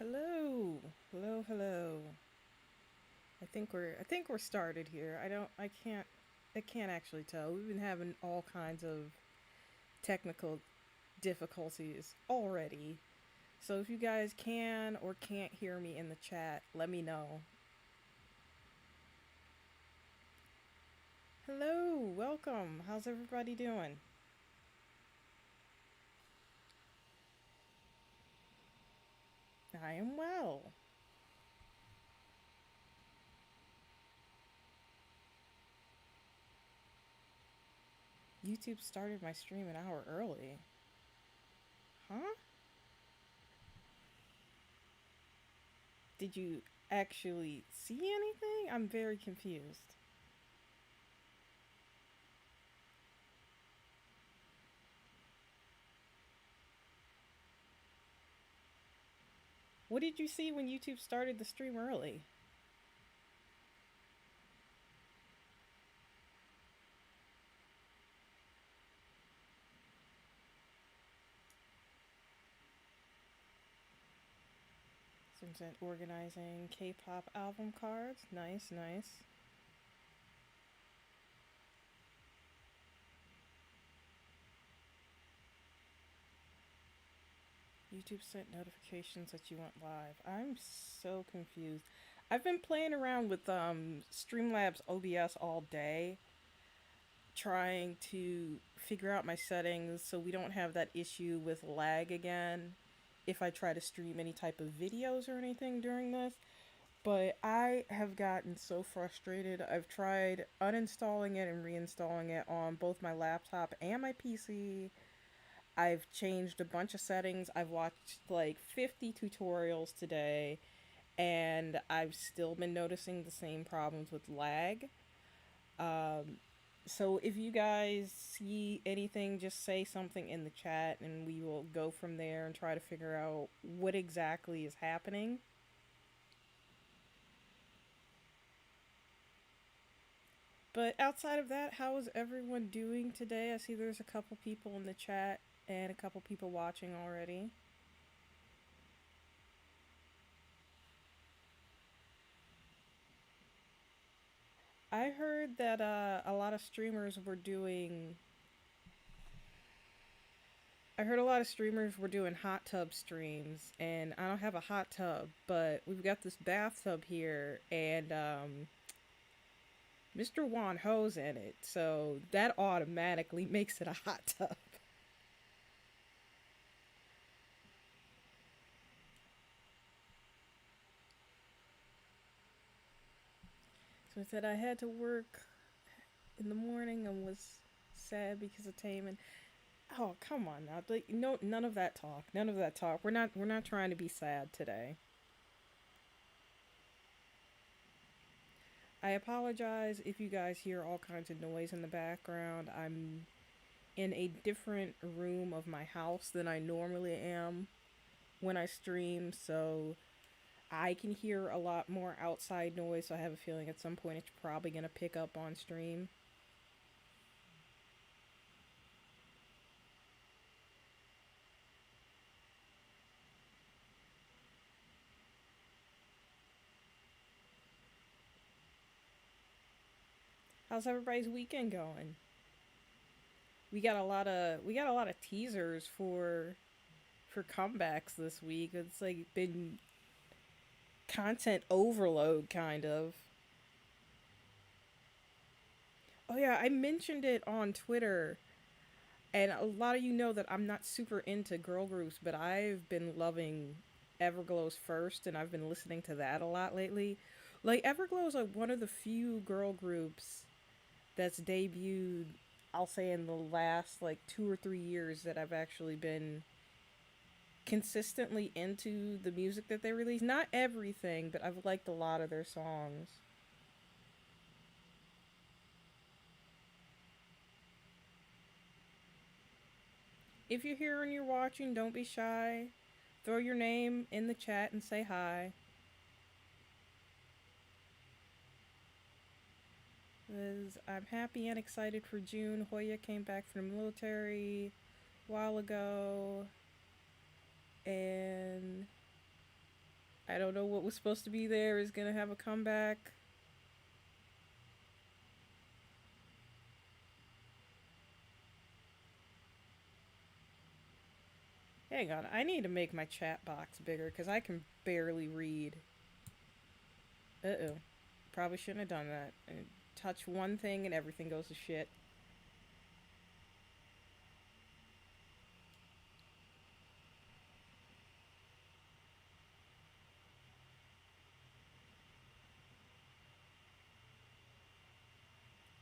Hello. Hello, hello. I think we're started here. I can't actually tell. We've been having all kinds of technical difficulties already. So if you guys can or can't hear me in the chat, let me know. Hello, welcome. How's everybody doing? I am well. YouTube started my stream an hour early. Huh? Did you actually see anything? I'm very confused. What did you see when YouTube started the stream early? Vincent organizing K-pop album cards. Nice, nice. YouTube sent notifications that you went live. I'm so confused. I've been playing around with Streamlabs OBS all day, trying to figure out my settings so we don't have that issue with lag again if I try to stream any type of videos or anything during this. But I have gotten so frustrated. I've tried uninstalling it and reinstalling it on both my laptop and my PC. I've changed a bunch of settings. I've watched like 50 tutorials today, and I've still been noticing the same problems with lag. Um, so if you guys see anything, just say something in the chat and we will go from there and try to figure out what exactly is happening. But outside of that, how is everyone doing today? I see there's a couple people in the chat and a couple people watching already. I heard that a lot of streamers were doing. I heard a lot of streamers were doing hot tub streams, and I don't have a hot tub, but we've got this bathtub here, and Mr. Wan Ho's in it, so that automatically makes it a hot tub. So I said I had to work in the morning and was sad because of Taman. Oh, come on now. Like, no, none of that talk. None of that talk. We're not trying to be sad today. I apologize if you guys hear all kinds of noise in the background. I'm in a different room of my house than I normally am when I stream, so I can hear a lot more outside noise. So I have a feeling at some point it's probably going to pick up on stream. How's everybody's weekend going? We got a lot of teasers for comebacks this week. It's like been content overload kind of. Oh yeah, I mentioned it on Twitter, and a lot of you know that I'm not super into girl groups, but I've been loving Everglow's First, and I've been listening to that a lot lately. Like Everglow's like one of the few girl groups that's debuted, I'll say in the last like 2 or 3 years that I've actually been consistently into the music that they release. Not everything, but I've liked a lot of their songs. If you're here and you're watching, don't be shy. Throw your name in the chat and say hi. 'Cause I'm happy and excited for June. Hoya came back from the military a while ago. And I don't know what was supposed to be there is gonna have a comeback. Hang on, I need to make my chat box bigger because I can barely read. Uh oh. Probably shouldn't have done that. And touch one thing and everything goes to shit.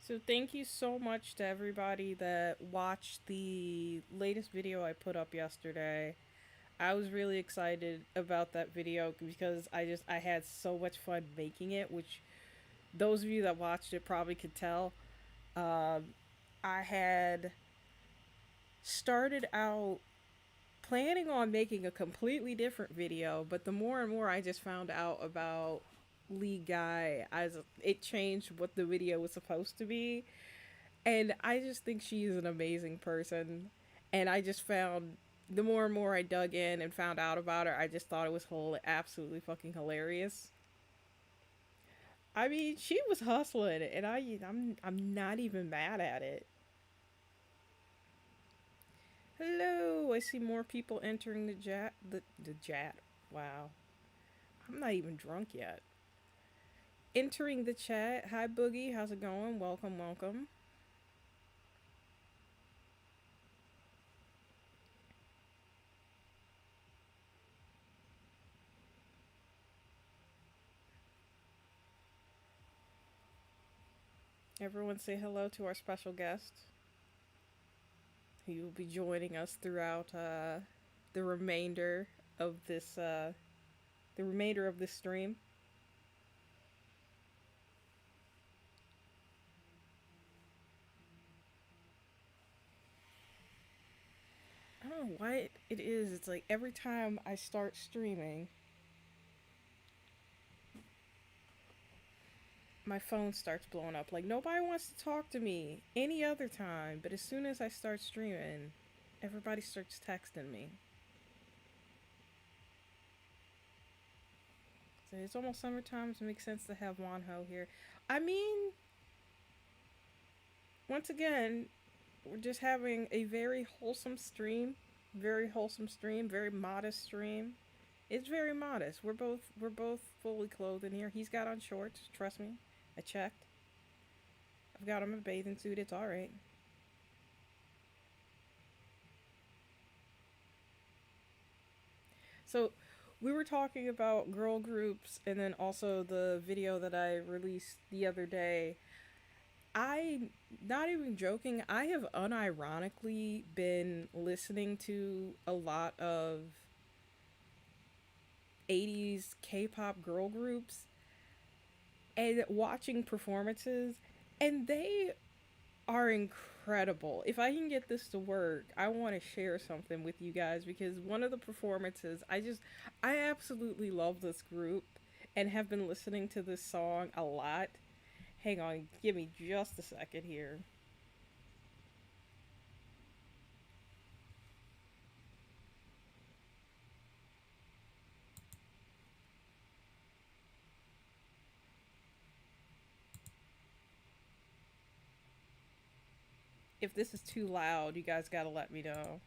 So thank you so much to everybody that watched the latest video I put up yesterday. I was really excited about that video because I had so much fun making it, which those of you that watched it probably could tell. Um, I had started out planning on making a completely different video, but the more and more I just found out about Lee Guy, it changed what the video was supposed to be. And I just think she is an amazing person. And I just found the more and more I dug in and found out about her, I just thought it was absolutely fucking hilarious. I mean, she was hustling, and I'm not even mad at it. Hello, I see more people entering the chat. Wow, I'm not even drunk yet. Entering the chat. Hi Boogie, how's it going? Welcome, welcome. Everyone say hello to our special guest. He will be joining us throughout the remainder of this the remainder of this stream. I don't know why it is. It's like every time I start streaming, my phone starts blowing up. Like nobody wants to talk to me any other time, but as soon as I start streaming, everybody starts texting me. So it's almost summertime, so it makes sense to have Wanho here. I mean, once again, we're just having a very wholesome stream. Very wholesome stream, very modest stream. It's very modest. We're both fully clothed in here. He's got on shorts, trust me. I checked. I've got him in a bathing suit, it's alright. So we were talking about girl groups and then also the video that I released the other day. I, not even joking, I have unironically been listening to a lot of 80s K-pop girl groups and watching performances, and they are incredible. If I can get this to work, I want to share something with you guys because one of the performances, I absolutely love this group and have been listening to this song a lot. Hang on, give me just a second here. If this is too loud, you guys gotta let me know.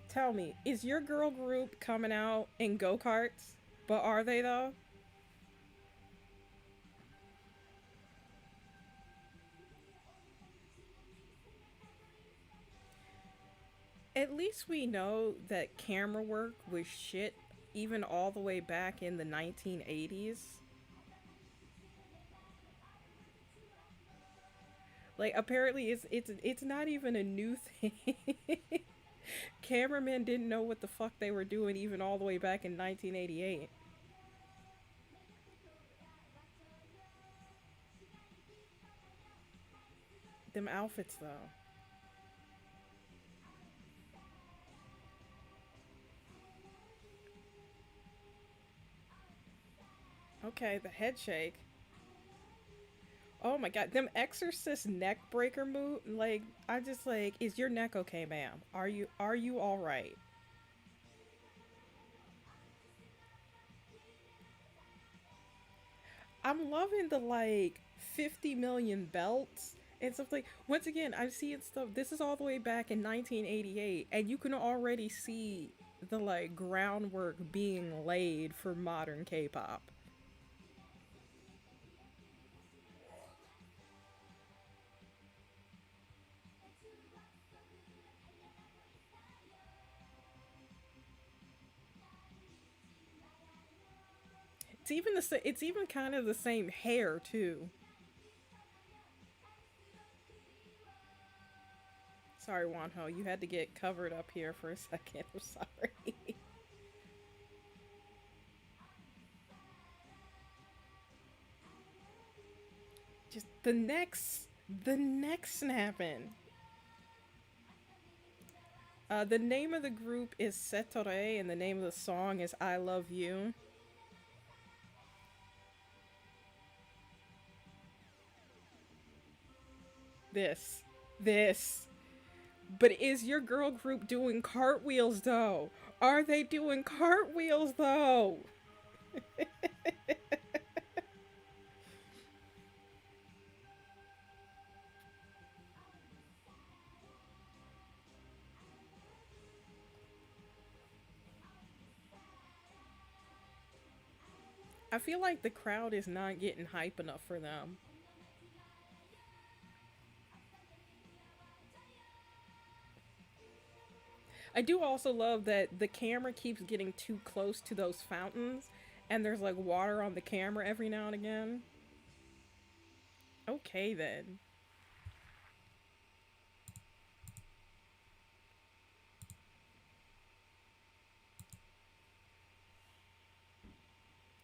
Tell me, is your girl group coming out in go karts? But are they though? At least we know that camera work was shit even all the way back in the 1980s. Like apparently it's not even a new thing. Cameramen didn't know what the fuck they were doing even all the way back in 1988. Them outfits though. Okay, the head shake. Oh my god, them exorcist neck breaker move, like I just like, is your neck okay, ma'am? Are you all right? I'm loving the like 50 million belts and stuff. Like, once again, I'm seeing stuff. This is all the way back in 1988, and you can already see the like groundwork being laid for modern K-pop. It's even kind of the same hair too. Sorry, Wanho, you had to get covered up here for a second. I'm sorry. Just the neck snapping. The name of the group is Setore, and the name of the song is "I Love You." This, this. But is your girl group doing cartwheels though? Are they doing cartwheels though? I feel like the crowd is not getting hype enough for them. I do also love that the camera keeps getting too close to those fountains, and there's like water on the camera every now and again. Okay, then.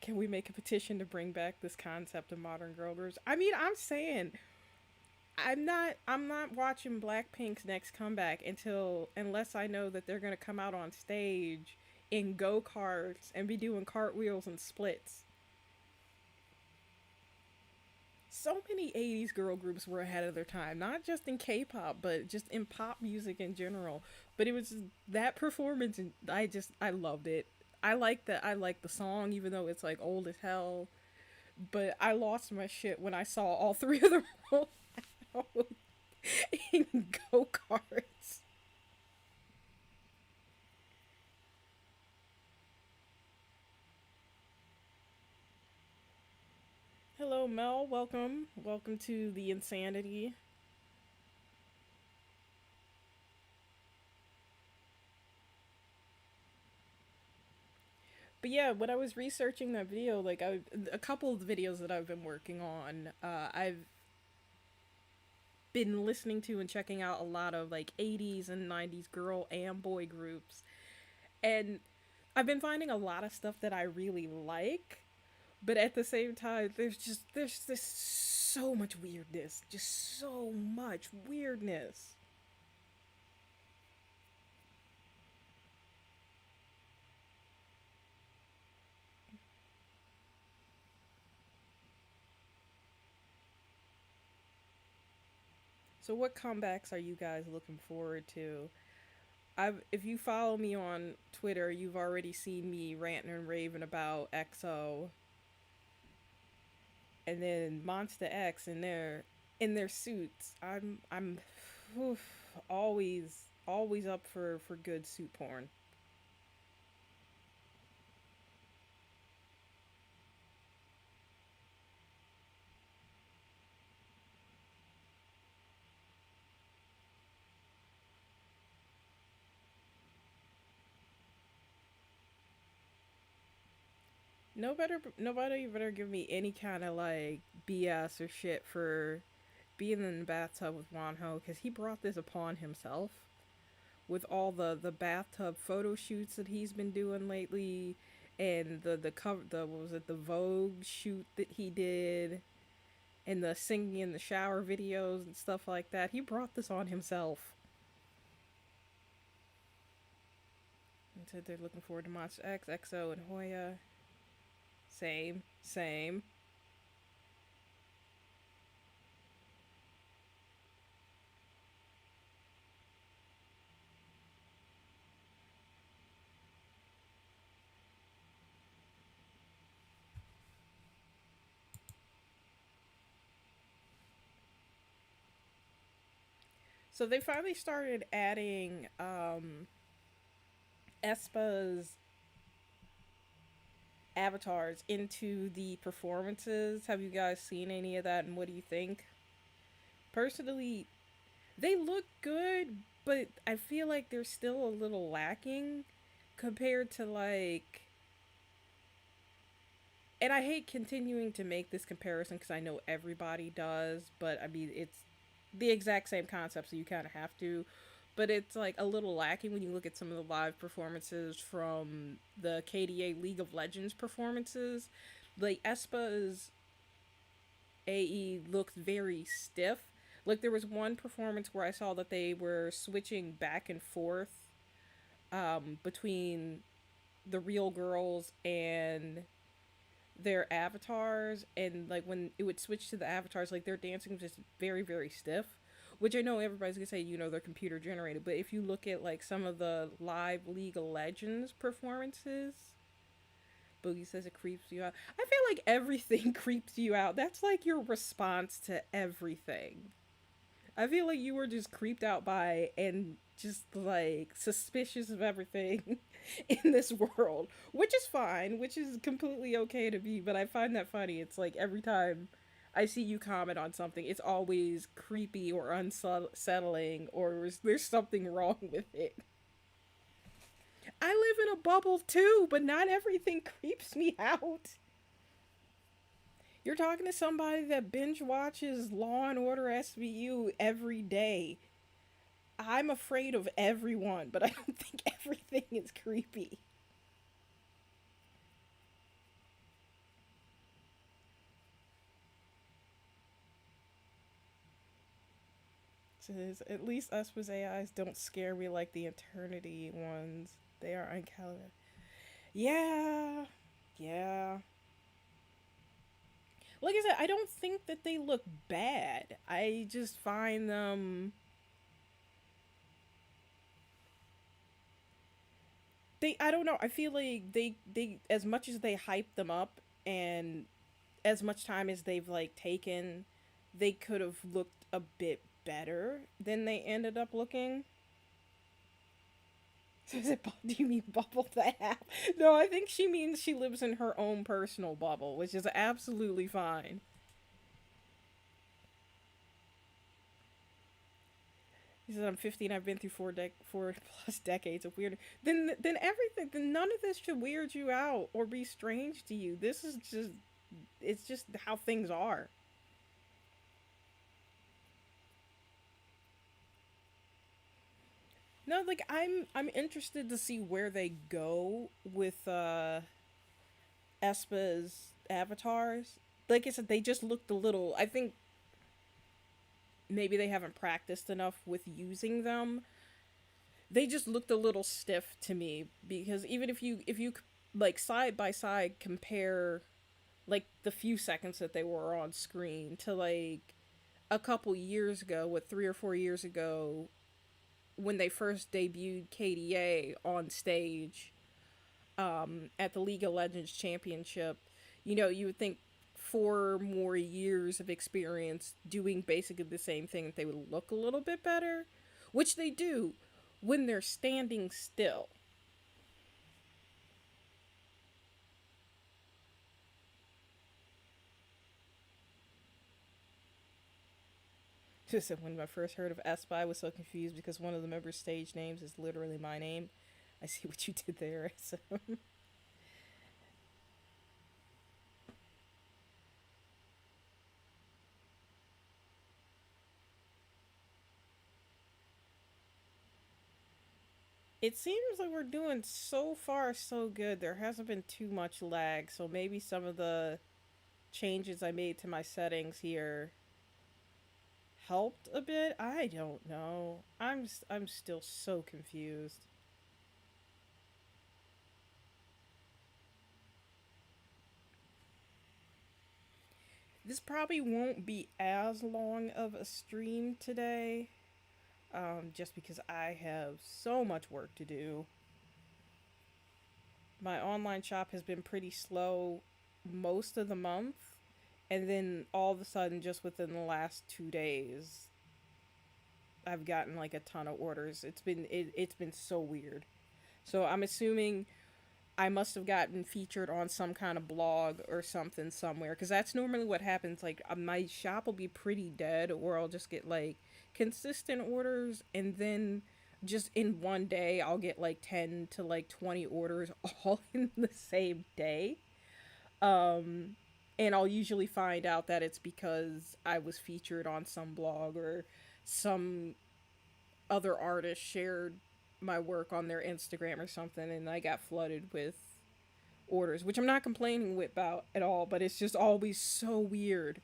Can we make a petition to bring back this concept of modern girl groups? I mean, I'm saying I'm not watching Blackpink's next comeback unless I know that they're gonna come out on stage in go karts and be doing cartwheels and splits. So many 80s girl groups were ahead of their time, not just in K-pop, but just in pop music in general. But it was just that performance, and I loved it. I like the song, even though it's like old as hell. But I lost my shit when I saw all three of them roll out in go karts. Hello, Mel. Welcome to the insanity. But yeah, when I was researching that video, like a couple of the videos that I've been working on, I've been listening to and checking out a lot of like 80s and 90s girl and boy groups. And I've been finding a lot of stuff that I really like, but at the same time there's this so much weirdness, just so much weirdness. So what comebacks are you guys looking forward to? I've If you follow me on Twitter, you've already seen me ranting and raving about XO and then Monster X in their suits. I'm oof, always up for good suit porn. Nobody better give me any kind of like BS or shit for being in the bathtub with Wanho, because he brought this upon himself with all the bathtub photo shoots that he's been doing lately, and the cover, the what was it, the Vogue shoot that he did, and the singing in the shower videos and stuff like that. He brought this on himself. And said they're looking forward to Monster X, EXO, and Hoya. Same, same. So they finally started adding Espa's avatars into the performances. Have you guys seen any of that, and what do you think? Personally, they look good, but I feel like they're still a little lacking compared to like. And I hate continuing to make this comparison because I know everybody does, but I mean, it's the exact same concept, so you kind of have to. But it's like a little lacking when you look at some of the live performances from the KDA League of Legends performances. Like Espa's AE looked very stiff. Like there was one performance where I saw that they were switching back and forth between the real girls and their avatars, and like when it would switch to the avatars, like their dancing was just very stiff, which I know everybody's gonna say, they're computer generated, but if you look at like some of the live League of Legends performances. Boogie says it creeps you out. I feel like everything creeps you out. That's like your response to everything. I feel like you were just creeped out by and just like suspicious of everything in this world, which is fine, which is completely okay to be, but I find that funny. It's like every time I see you comment on something, it's always creepy or unsettling or there's something wrong with it. I live in a bubble too, but not everything creeps me out. You're talking to somebody that binge watches Law and Order SVU every day. I'm afraid of everyone, but I don't think everything is creepy. Says, at least us with AIs don't scare me like the Eternity ones. They are uncalibrated. Yeah, yeah. Like I said, I don't think that they look bad. I just find them. I don't know. I feel like they as much as they hype them up and as much time as they've like taken, they could have looked a bit better than they ended up looking. Does it? Do you mean bubble the app? No, I think she means she lives in her own personal bubble, which is absolutely fine. He says, "I'm 15. I've been through 4+ decades of weird." Then everything. Then none of this should weird you out or be strange to you. This is just. It's just how things are. No, like I'm interested to see where they go with Espa's avatars. Like I said, they just looked a little. I think maybe they haven't practiced enough with using them. They just looked a little stiff to me because even if you like side by side compare like the few seconds that they were on screen to like a couple years ago, what 3 or 4 years ago when they first debuted KDA on stage at the League of Legends Championship, you would think 4 more years of experience doing basically the same thing that they would look a little bit better, which they do when they're standing still. Just when I first heard of Espi, I was so confused because one of the members' stage names is literally my name. I see what you did there. So. It seems like we're doing so far so good. There hasn't been too much lag, so maybe some of the changes I made to my settings here helped a bit. I don't know. I'm still so confused. This probably won't be as long of a stream today, just because I have so much work to do. My online shop has been pretty slow most of the month, and then all of a sudden, just within the last 2 days, I've gotten like a ton of orders. It's been so weird. So I'm assuming I must have gotten featured on some kind of blog or something somewhere because that's normally what happens. Like my shop will be pretty dead, or I'll just get like consistent orders, and then just in one day I'll get like 10 to like 20 orders all in the same day. Um, and I'll usually find out that it's because I was featured on some blog or some other artist shared my work on their Instagram or something, and I got flooded with orders, which I'm not complaining with about at all, but it's just always so weird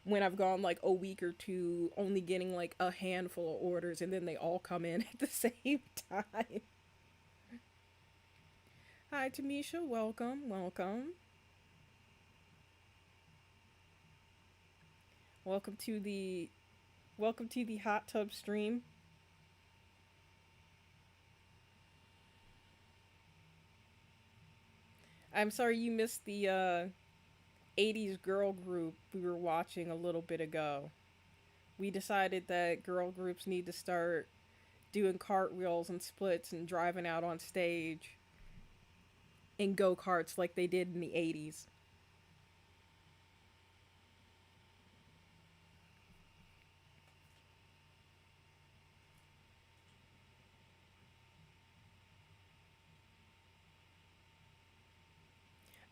when I've gone like a week or two only getting like a handful of orders and then they all come in at the same time. Hi Tamisha, welcome, welcome. Welcome to the hot tub stream. I'm sorry you missed the 80s girl group we were watching a little bit ago. We decided that girl groups need to start doing cartwheels and splits and driving out on stage in go karts like they did in the 80s.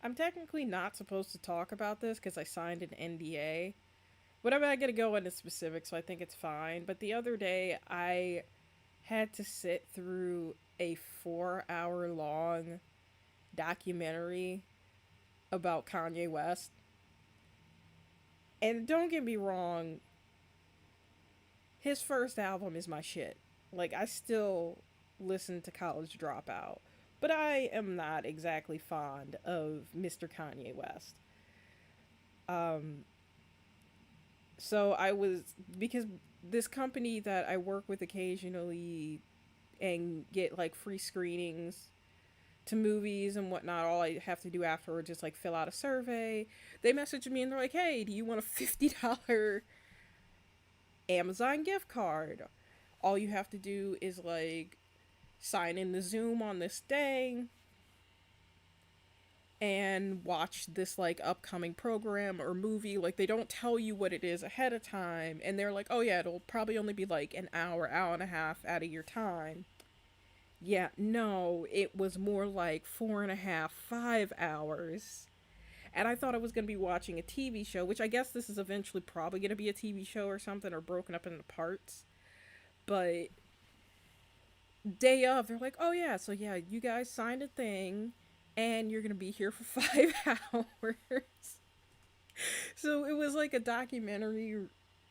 I'm technically not supposed to talk about this because I signed an NDA. But I'm not going to go into specifics, so I think it's fine. But the other day, I had to sit through a 4 hour long documentary about Kanye West. And don't get me wrong, his first album is my shit. Like, I still listen to College Dropout. But I am not exactly fond of Mr. Kanye West. Um, so I was, because this company that I work with occasionally and get like free screenings to movies and whatnot, all I have to do afterwards is like fill out a survey. They messaged me and they're like, hey, do you want a $50 Amazon gift card? All you have to do is like sign in the Zoom on this day and watch this like upcoming program or movie. Like they don't tell you what it is ahead of time, and they're like, oh yeah, it'll probably only be like an hour, hour and a half out of your time. Yeah, no, it was more like 4.5, 5 hours. And I thought I was going to be watching a TV show, which I guess this is eventually probably going to be a TV show or something, or broken up into parts. But day of, they're like, oh yeah, so yeah, you guys signed a thing and you're going to be here for 5 hours. So it was like a documentary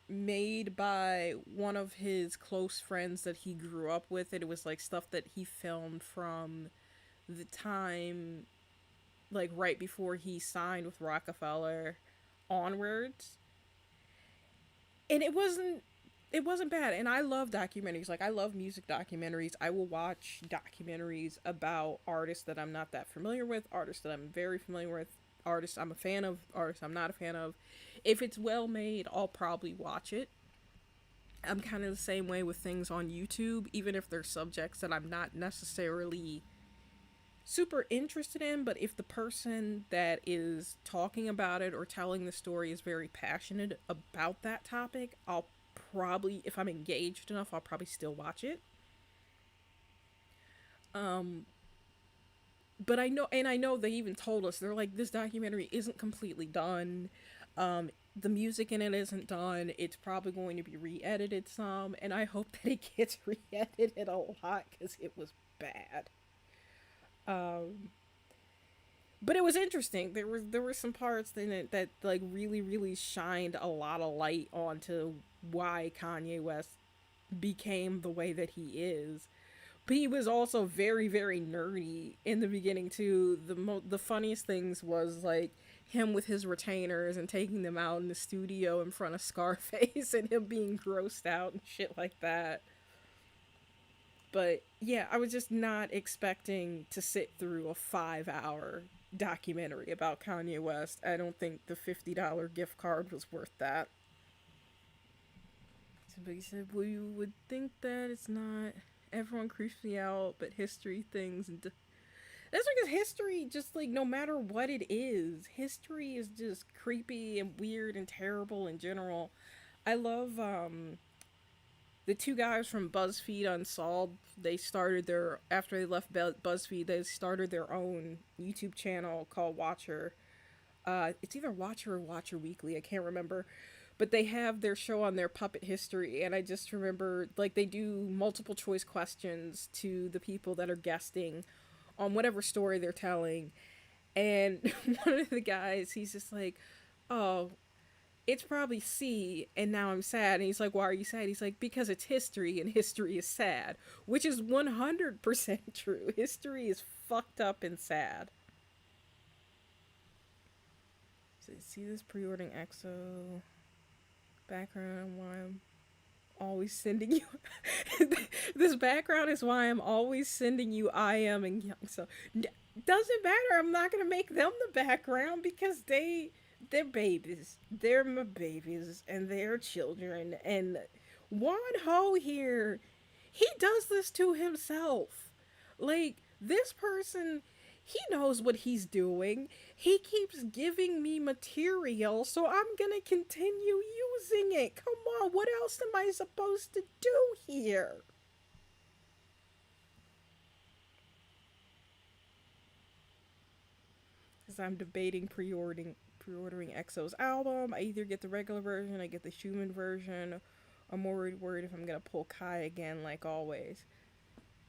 made by one of his close friends that he grew up with. And it was like stuff that he filmed from the time, like right before he signed with Rockefeller onwards. And it wasn't bad. And I love documentaries. Like I love music documentaries. I will watch documentaries about artists that I'm not that familiar with, artists that I'm very familiar with, artists I'm a fan of, artists I'm not a fan of. If it's well made, I'll probably watch it. I'm kind of the same way with things on YouTube, even if they're subjects that I'm not necessarily super interested in, but if the person that is talking about it or telling the story is very passionate about that topic, I'll probably, if I'm engaged enough, I'll probably still watch it. Um, but I know they even told us, they're like, this documentary isn't completely done. The music in it isn't done. It's probably going to be re-edited some, and I hope that it gets re-edited a lot because it was bad. Um, but it was interesting. There were some parts in it that like really shined a lot of light onto why Kanye West became the way that he is. But he was also very nerdy in the beginning too. The funniest things was like him with his retainers and taking them out in the studio in front of Scarface and him being grossed out and shit like that. But yeah, I was just not expecting to sit through a 5 hour documentary about Kanye West. I don't think the $50 gift card was worth that. But he said, well, you would think that it's not. Everyone creeps me out, but history things and that's because history just like no matter what it is, history is just creepy and weird and terrible in general. I love the two guys from BuzzFeed Unsolved. They started their after they left BuzzFeed, they started their own YouTube channel called Watcher. It's either Watcher or Watcher Weekly. I can't remember, but they have their show on their puppet history, and I just remember like they do multiple choice questions to the people that are guesting on whatever story they're telling. And one of the guys, he's just like, "Oh, it's probably C, and now I'm sad." And he's like, "Why are you sad?" He's like, "Because it's history, and history is sad," which is 100% true. History is fucked up and sad. So you see this pre-ordering EXO background why I'm always sending you this background is why I'm always sending you I am and young so doesn't matter. I'm not gonna make them the background because they're babies. They're my babies and they're children. And Juan Ho here, he does this to himself. Like this person, he knows what he's doing. He keeps giving me material, so I'm gonna continue using it. Come on, what else am I supposed to do here? Because I'm debating pre-ordering EXO's album. I either get the regular version, I get the Schumann version. I'm worried if I'm gonna pull Kai again, like always.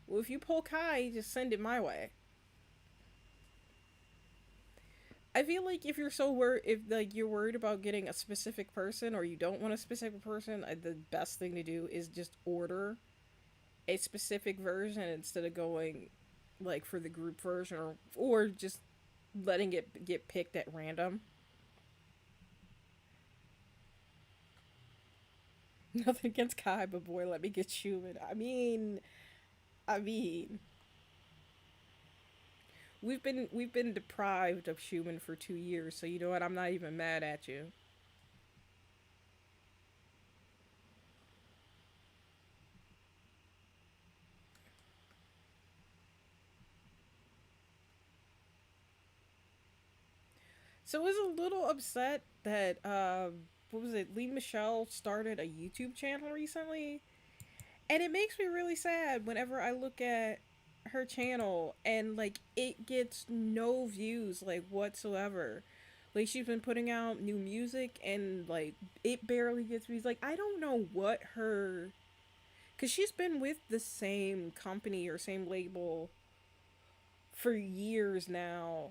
Well, if you pull Kai, just send it my way. I feel like if you're so worried, if like you're worried about getting a specific person or you don't want a specific person, the best thing to do is just order a specific version instead of going like for the group version or just letting it get picked at random. Nothing against Kai, but boy, let me get Schumann. I mean, we've been deprived of Schumann for 2 years, so you know what? I'm not even mad at you. So I was a little upset that what was it? Lee Michelle started a YouTube channel recently, and it makes me really sad whenever I look at her channel and like it gets no views like whatsoever. Like she's been putting out new music and like it barely gets views. Like I don't know what her cuz she's been with the same company or same label for years now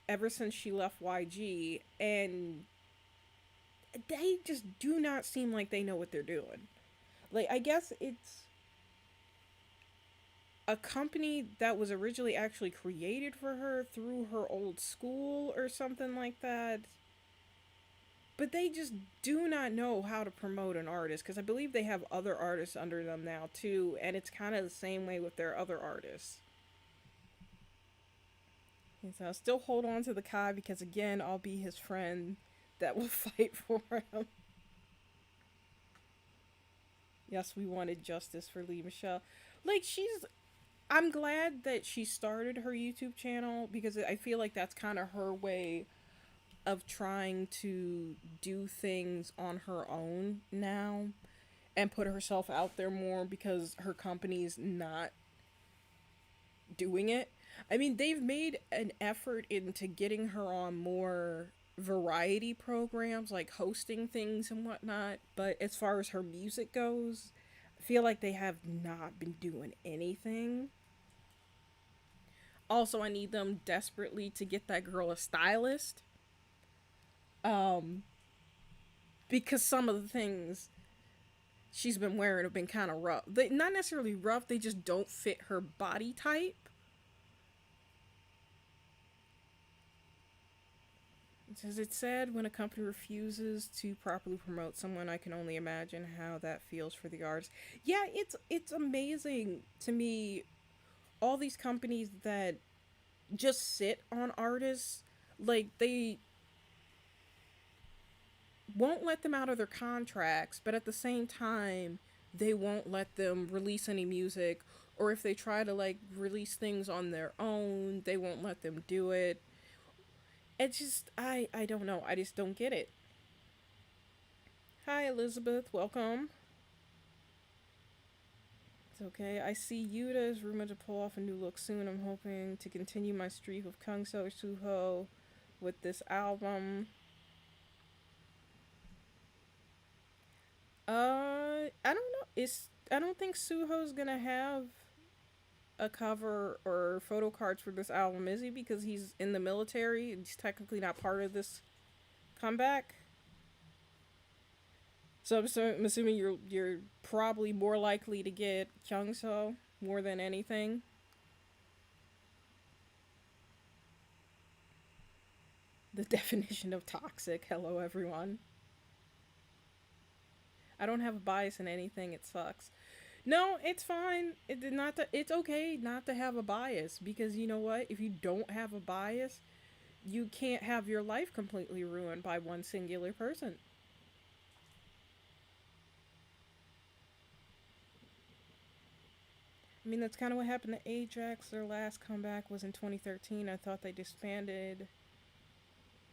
ever since she left YG and they just do not seem like they know what they're doing. Like I guess it's a company that was originally actually created for her through her old school or something like that. But they just do not know how to promote an artist because I believe they have other artists under them now too, and it's kind of the same way with their other artists. And so I'll still hold on to the Kai because again, I'll be his friend that will fight for him. Yes, we wanted justice for Lee Michelle. Like she's I'm glad that she started her YouTube channel because I feel like that's kind of her way of trying to do things on her own now and put herself out there more because her company's not doing it. I mean, they've made an effort into getting her on more variety programs like hosting things and whatnot, but as far as her music goes, I feel like they have not been doing anything. Also, I need them desperately to get that girl a stylist. Um, because some of the things she's been wearing have been kind of rough. They not necessarily rough, they just don't fit her body type. It says it's sad when a company refuses to properly promote someone. I can only imagine how that feels for the artist. Yeah, it's amazing to me all these companies that just sit on artists like they won't let them out of their contracts, but at the same time they won't let them release any music, or if they try to like release things on their own, they won't let them do it. It's just I don't know. I just don't get it. Hi Elizabeth, welcome. It's okay. I see Yuta is rumored to pull off a new look soon. I'm hoping to continue my streak of Kung So Suho with this album. I don't know. I don't think Suho's gonna have a cover or photo cards for this album, is he? Because he's in the military. He's technically not part of this comeback. I'm assuming you're probably more likely to get Kyungso more than anything. The definition of toxic. Hello, everyone. I don't have a bias in anything. It sucks. No, it's fine. It's okay not to have a bias because you know what? If you don't have a bias, you can't have your life completely ruined by one singular person. I mean, that's kind of what happened to Ajax. Their last comeback was in 2013. I thought they disbanded.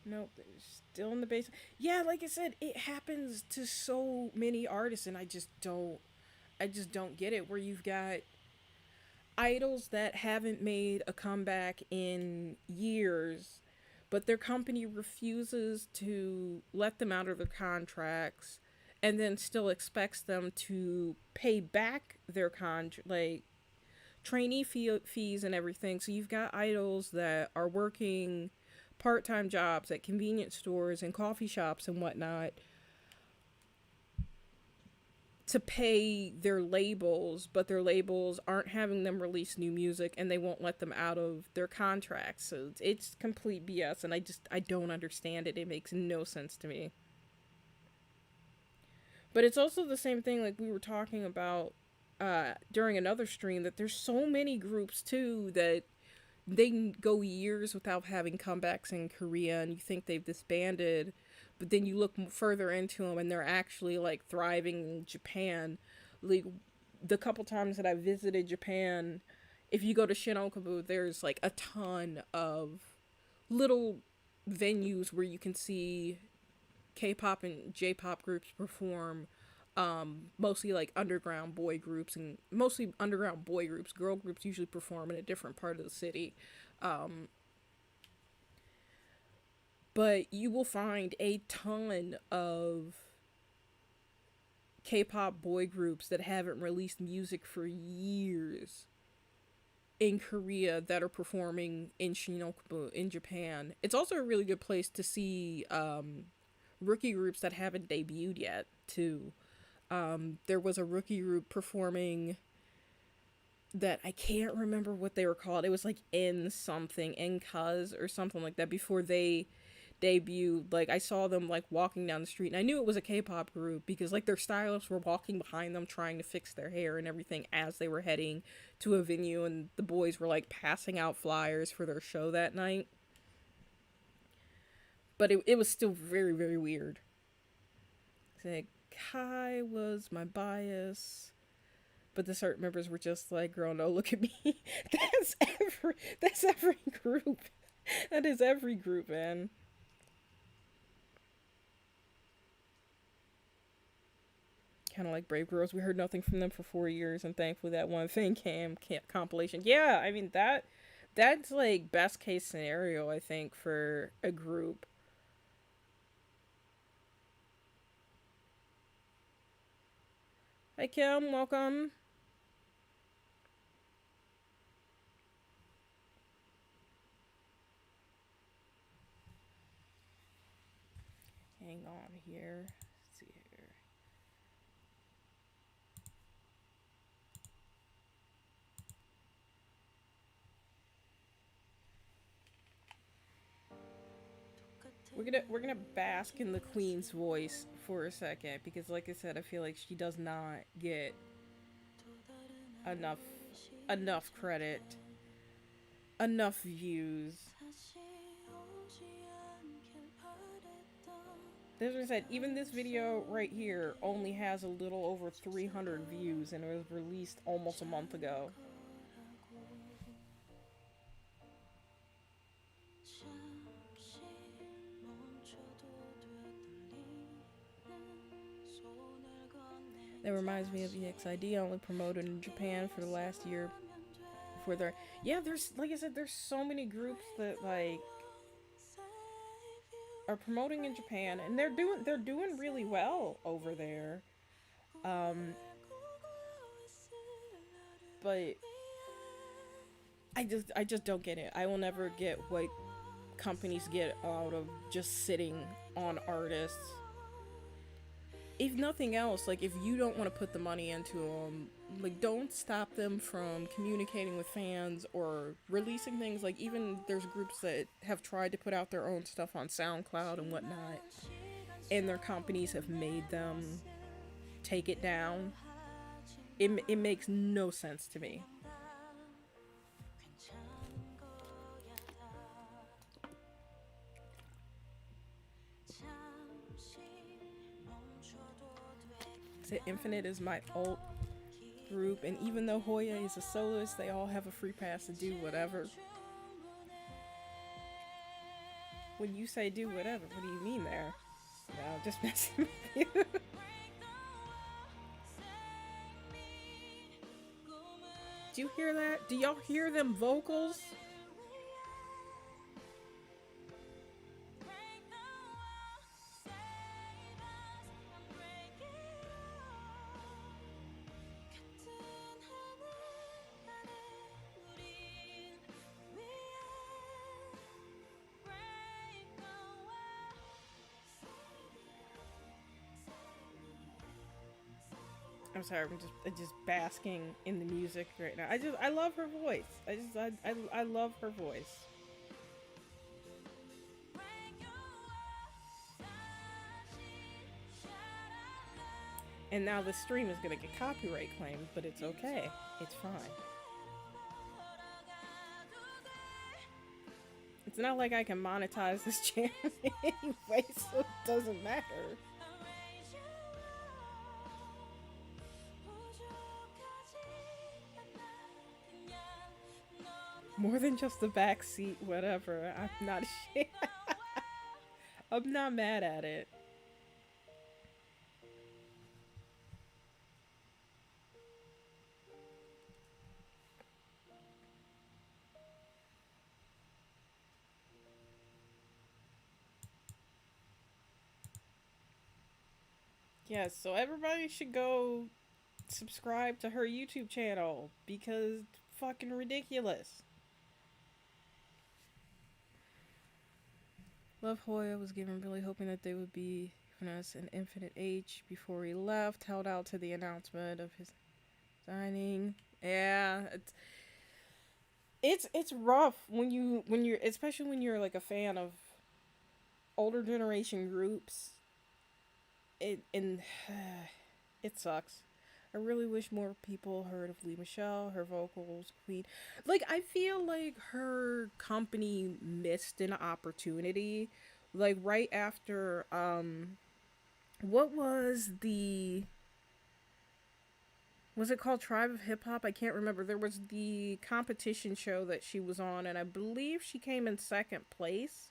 Nope, they're still in the base. Yeah, like I said, it happens to so many artists, and I just don't get it. Where you've got idols that haven't made a comeback in years, but their company refuses to let them out of their contracts, and then still expects them to pay back their like fees and everything. So you've got idols that are working part-time jobs at convenience stores and coffee shops and whatnot to pay their labels, but their labels aren't having them release new music and they won't let them out of their contracts. So it's complete BS and I don't understand it. It makes no sense to me. But it's also the same thing like we were talking about during another stream that there's so many groups too that they go years without having comebacks in Korea and you think they've disbanded, but then you look further into them and they're actually like thriving in Japan. Like the couple times that I visited Japan, if you go to Shinokabu, there's like a ton of little venues where you can see K-pop and J-pop groups perform. Mostly like underground boy groups and mostly underground boy groups. Girl groups usually perform in a different part of the city. Um, but you will find a ton of K-pop boy groups that haven't released music for years in Korea that are performing in Shinokubu in Japan. It's also a really good place to see rookie groups that haven't debuted yet too. There was a rookie group performing that I can't remember what they were called. It was like N something, N Cuz or something like that before they debuted. Like I saw them like walking down the street and I knew it was a K-pop group because like their stylists were walking behind them trying to fix their hair and everything as they were heading to a venue and the boys were like passing out flyers for their show that night. But it was still very, very weird. Like Kai was my bias. But the certain members were just like, girl, no, look at me. That's every group. That is every group, man. Kind of like Brave Girls. We heard nothing from them for 4 years, and thankfully that one thing came compilation. Yeah, I mean that's like best case scenario, I think, for a group. Hi Kim, welcome. Hang on here. Let's see here. We're gonna bask in the queen's voice for a second because, like I said, I feel like she does not get enough credit, enough views. As I said, even this video right here only has a little over 300 views and it was released almost a month ago. That reminds me of EXID only promoted in Japan for the last year before their yeah, there's like I said, there's so many groups that like are promoting in Japan and they're doing really well over there. Um but I just don't get it. I will never get what companies get out of just sitting on artists. If nothing else, like if you don't want to put the money into them, like don't stop them from communicating with fans or releasing things. Like even there's groups that have tried to put out their own stuff on SoundCloud and whatnot, and their companies have made them take it down. It makes no sense to me. So Infinite is my alt group, and even though Hoya is a soloist, they all have a free pass to do whatever. When you say do whatever, what do you mean there? No, just messing with you. Do you hear that? Do y'all hear them vocals? I'm sorry, I'm just basking in the music right now. I love her voice. I love her voice. And now the stream is gonna get copyright claimed, but it's okay. It's fine. It's not like I can monetize this channel anyway, so it doesn't matter. More than just the backseat, whatever. I'm not ashamed. I'm not mad at it. Yes, so everybody should go subscribe to her YouTube channel because it's fucking ridiculous. Love Hoya was given really hoping that they would be giving us an Infinite H before he left. Held out to the announcement of his signing. Yeah, it's rough when you're especially when you're like a fan of older generation groups. And it sucks. I really wish more people heard of Lee Michelle, her vocals, Queen. Like, I feel like her company missed an opportunity. Like, right after, what was the. Was it called Tribe of Hip Hop? I can't remember. There was the competition show that she was on, and I believe she came in second place.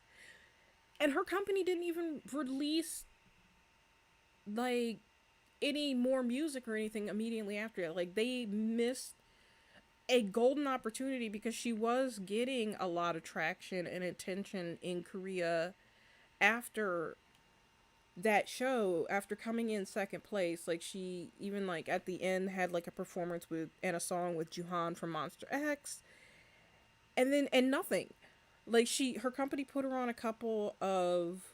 And her company didn't even release, like, any more music or anything immediately after it. Like they missed a golden opportunity because she was getting a lot of traction and attention in Korea after that show, after coming in second place. Like she even like at the end had like a performance with and a song with Juhan from Monster X, and nothing. Like her company put her on a couple of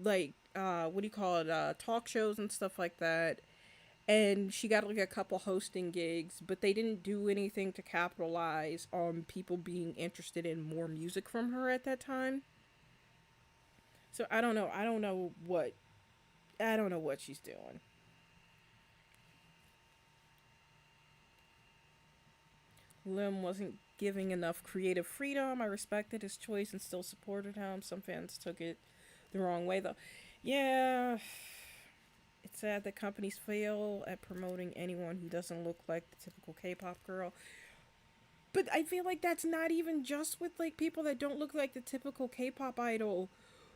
like what do you call it, talk shows and stuff like that, and she got like a couple hosting gigs, but they didn't do anything to capitalize on people being interested in more music from her at that time. So I don't know what she's doing. Lim wasn't giving enough creative freedom. I respected his choice and still supported him. Some fans took it the wrong way though. Yeah, it's sad that companies fail at promoting anyone who doesn't look like the typical K-pop girl. But I feel like that's not even just with like people that don't look like the typical K-pop idol.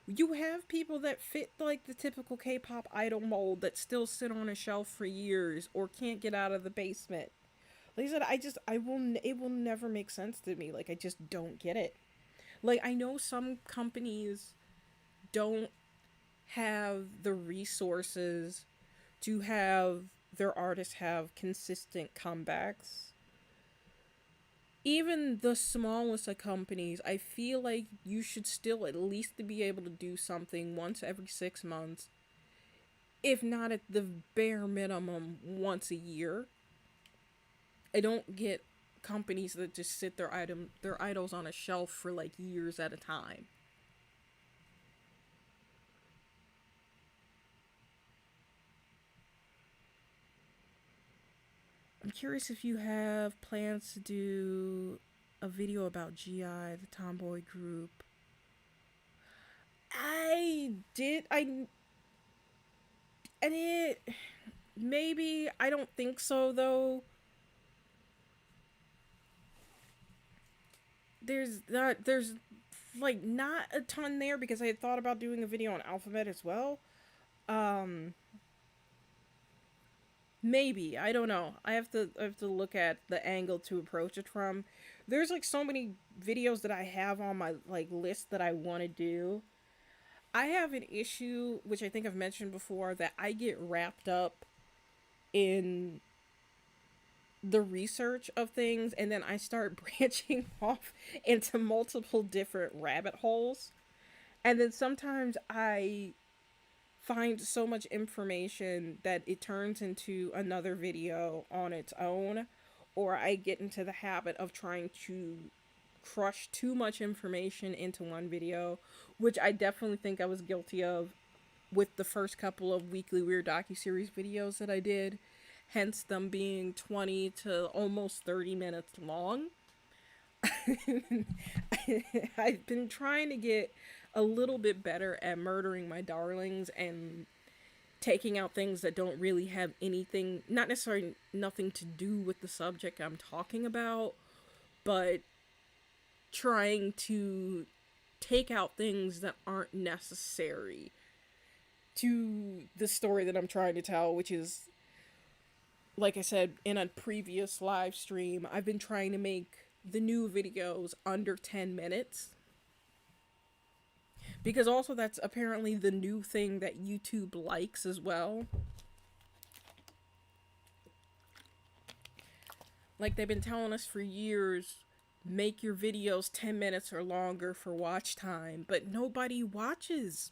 You have people that fit like the typical K-pop idol mold that still sit on a shelf for years or can't get out of the basement. Like I said, it will never make sense to me. Like I just don't get it. Like I know some companies don't have the resources to have their artists have consistent comebacks. Even the smallest of companies, I feel like you should still at least be able to do something once every 6 months, if not at the bare minimum once a year. I don't get companies that just sit their idols on a shelf for like years at a time. I'm curious if you have plans to do a video about GI, the tomboy group. I did. And it maybe I don't think so though. There's like not a ton there because I had thought about doing a video on Alphabet as well. Um, Maybe I don't know. I have to look at the angle to approach it from. There's like so many videos that I have on my like list that I want to do. I have an issue which I think I've mentioned before that I get wrapped up in the research of things and then I start branching off into multiple different rabbit holes. And then sometimes I find so much information that it turns into another video on its own, or I get into the habit of trying to crush too much information into one video, which I definitely think I was guilty of with the first couple of weekly weird docuseries videos that I did, hence them being 20 to almost 30 minutes long. I've been trying to get a little bit better at murdering my darlings and taking out things that don't really have anything, not necessarily nothing to do with the subject I'm talking about, but trying to take out things that aren't necessary to the story that I'm trying to tell, which is, like I said in a previous live stream, I've been trying to make the new videos under 10 minutes. Because also, that's apparently the new thing that YouTube likes as well. Like, they've been telling us for years, make your videos 10 minutes or longer for watch time, but nobody watches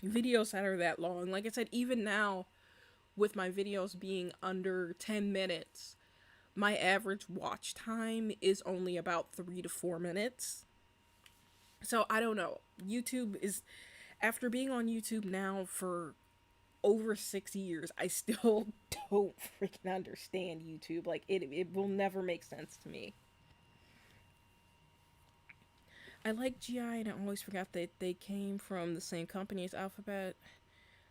videos that are that long. Like I said, even now, with my videos being under 10 minutes, my average watch time is only about 3 to 4 minutes. So I don't know. YouTube is, after being on YouTube now for over 6 years, I still don't freaking understand YouTube. Like it will never make sense to me. I like GI and I always forgot that they came from the same company as Alphabet.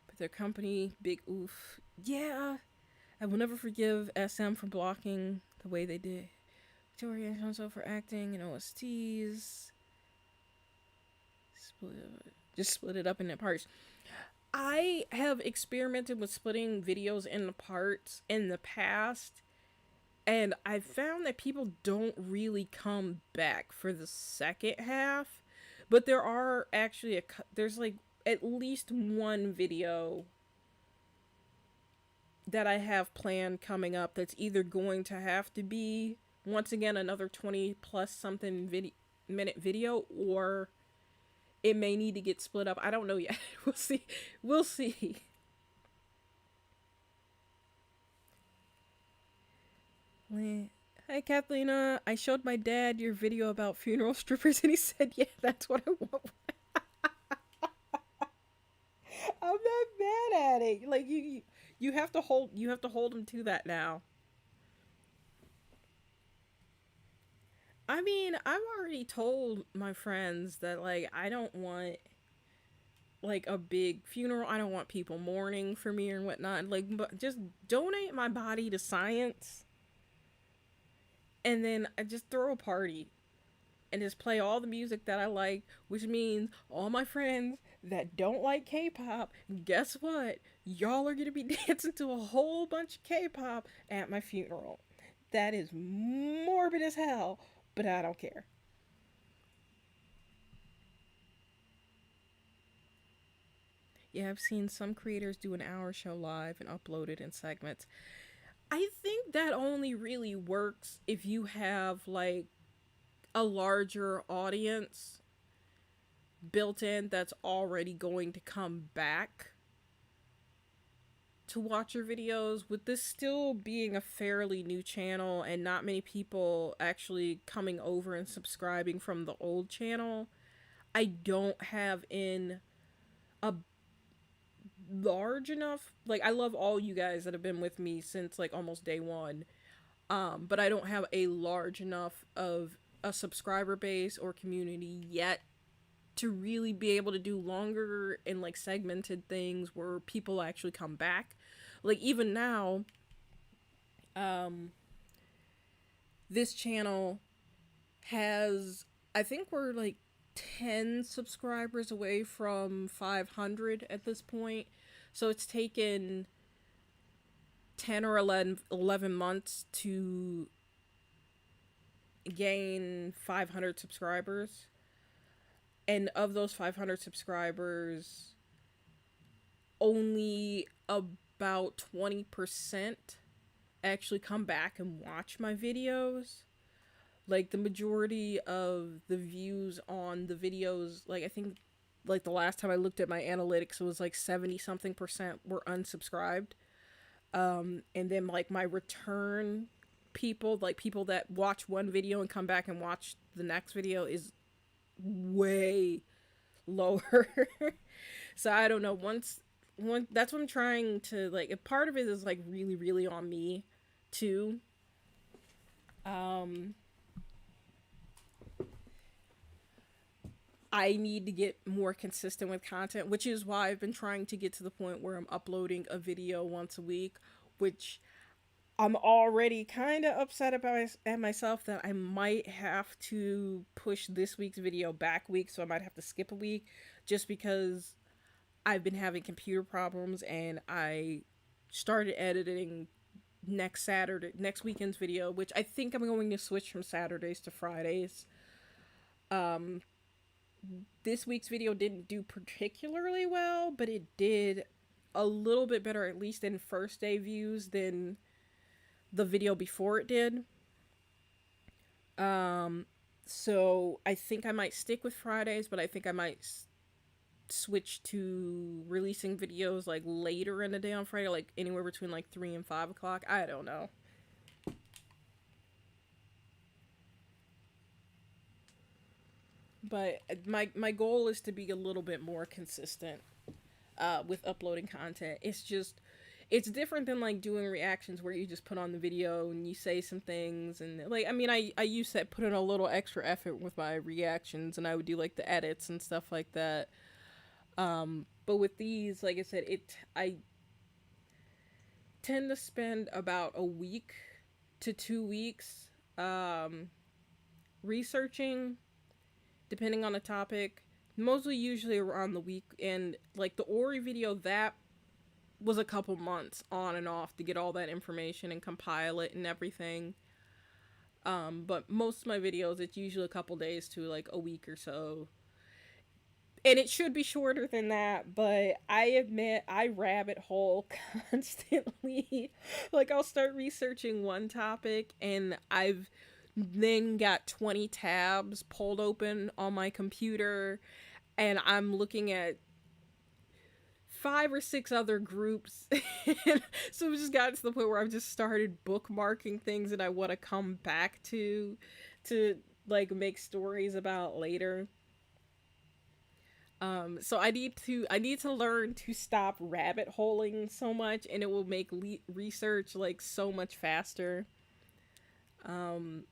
But their company, Big Oof. Yeah. I will never forgive SM for blocking the way they did. Victoria and Hanso for acting and OSTs. Just split it up into parts. I have experimented with splitting videos into parts in the past, and I've found that people don't really come back for the second half. But there are actually there's like at least one video that I have planned coming up that's either going to have to be once again another 20 plus something minute video, or it may need to get split up. I don't know yet. We'll see. We'll see. Hi, Kathlena. I showed my dad your video about funeral strippers, and he said, "Yeah, that's what I want." I'm not mad at it. Like you have to hold him to that now. I mean, I've already told my friends that like I don't want like a big funeral. I don't want people mourning for me and whatnot. Like, but just donate my body to science, and then I just throw a party and just play all the music that I like, which means all my friends that don't like K-pop, guess what? Y'all are gonna be dancing to a whole bunch of K-pop at my funeral. That is morbid as hell, but I don't care. Yeah, I've seen some creators do an hour show live and upload it in segments. I think that only really works if you have like a larger audience built in that's already going to come back to watch your videos. With this still being a fairly new channel and not many people actually coming over and subscribing from the old channel, I don't have in a large enough, like, I love all you guys that have been with me since like almost day one, but I don't have a large enough of a subscriber base or community yet to really be able to do longer and like segmented things where people actually come back. Like, even now, um this channel has, I think we're like 10 subscribers away from 500 at this point. So it's taken 10 or 11 months to gain 500 subscribers. And of those 500 subscribers, only about 20% actually come back and watch my videos. Like, the majority of the views on the videos, like, I think, like, the last time I looked at my analytics, it was like 70 something percent were unsubscribed. And then, like, my return people, like, people that watch one video and come back and watch the next video, is way lower. So I don't know. One that's what I'm trying to, like, a part of it is like really really on me too. um I need to get more consistent with content, which is why I've been trying to get to the point where I'm uploading a video once a week, which I'm already kind of upset about at myself that I might have to push this week's video back week, so I might have to skip a week just because I've been having computer problems, and I started editing next weekend's video, which I think I'm going to switch from Saturdays to Fridays. Um, this week's video didn't do particularly well, but it did a little bit better, at least in first day views, than the video before it did. Um, so I think I might stick with Fridays, but I think I might switch to releasing videos like later in the day on Friday, like anywhere between like 3 and 5 o'clock. I don't know. But my goal is to be a little bit more consistent with uploading content. It's just, it's different than like doing reactions where you just put on the video and you say some things, and like, I mean, I used to put in a little extra effort with my reactions, and I would do like the edits and stuff like that. But with these, like I said, I tend to spend about a week to 2 weeks researching, depending on the topic. Mostly usually around the week, and like the Ori video, that was a couple months on and off to get all that information and compile it and everything. But most of my videos, it's usually a couple days to like a week or so. And it should be shorter than that, but I admit I rabbit hole constantly. Like, I'll start researching one topic, and I've then got 20 tabs pulled open on my computer, and I'm looking at 5 or 6 other groups. So it just got to the point where I've just started bookmarking things that I want to come back to like make stories about later. So I need to learn to stop rabbit holing so much, and it will make research like so much faster. Um,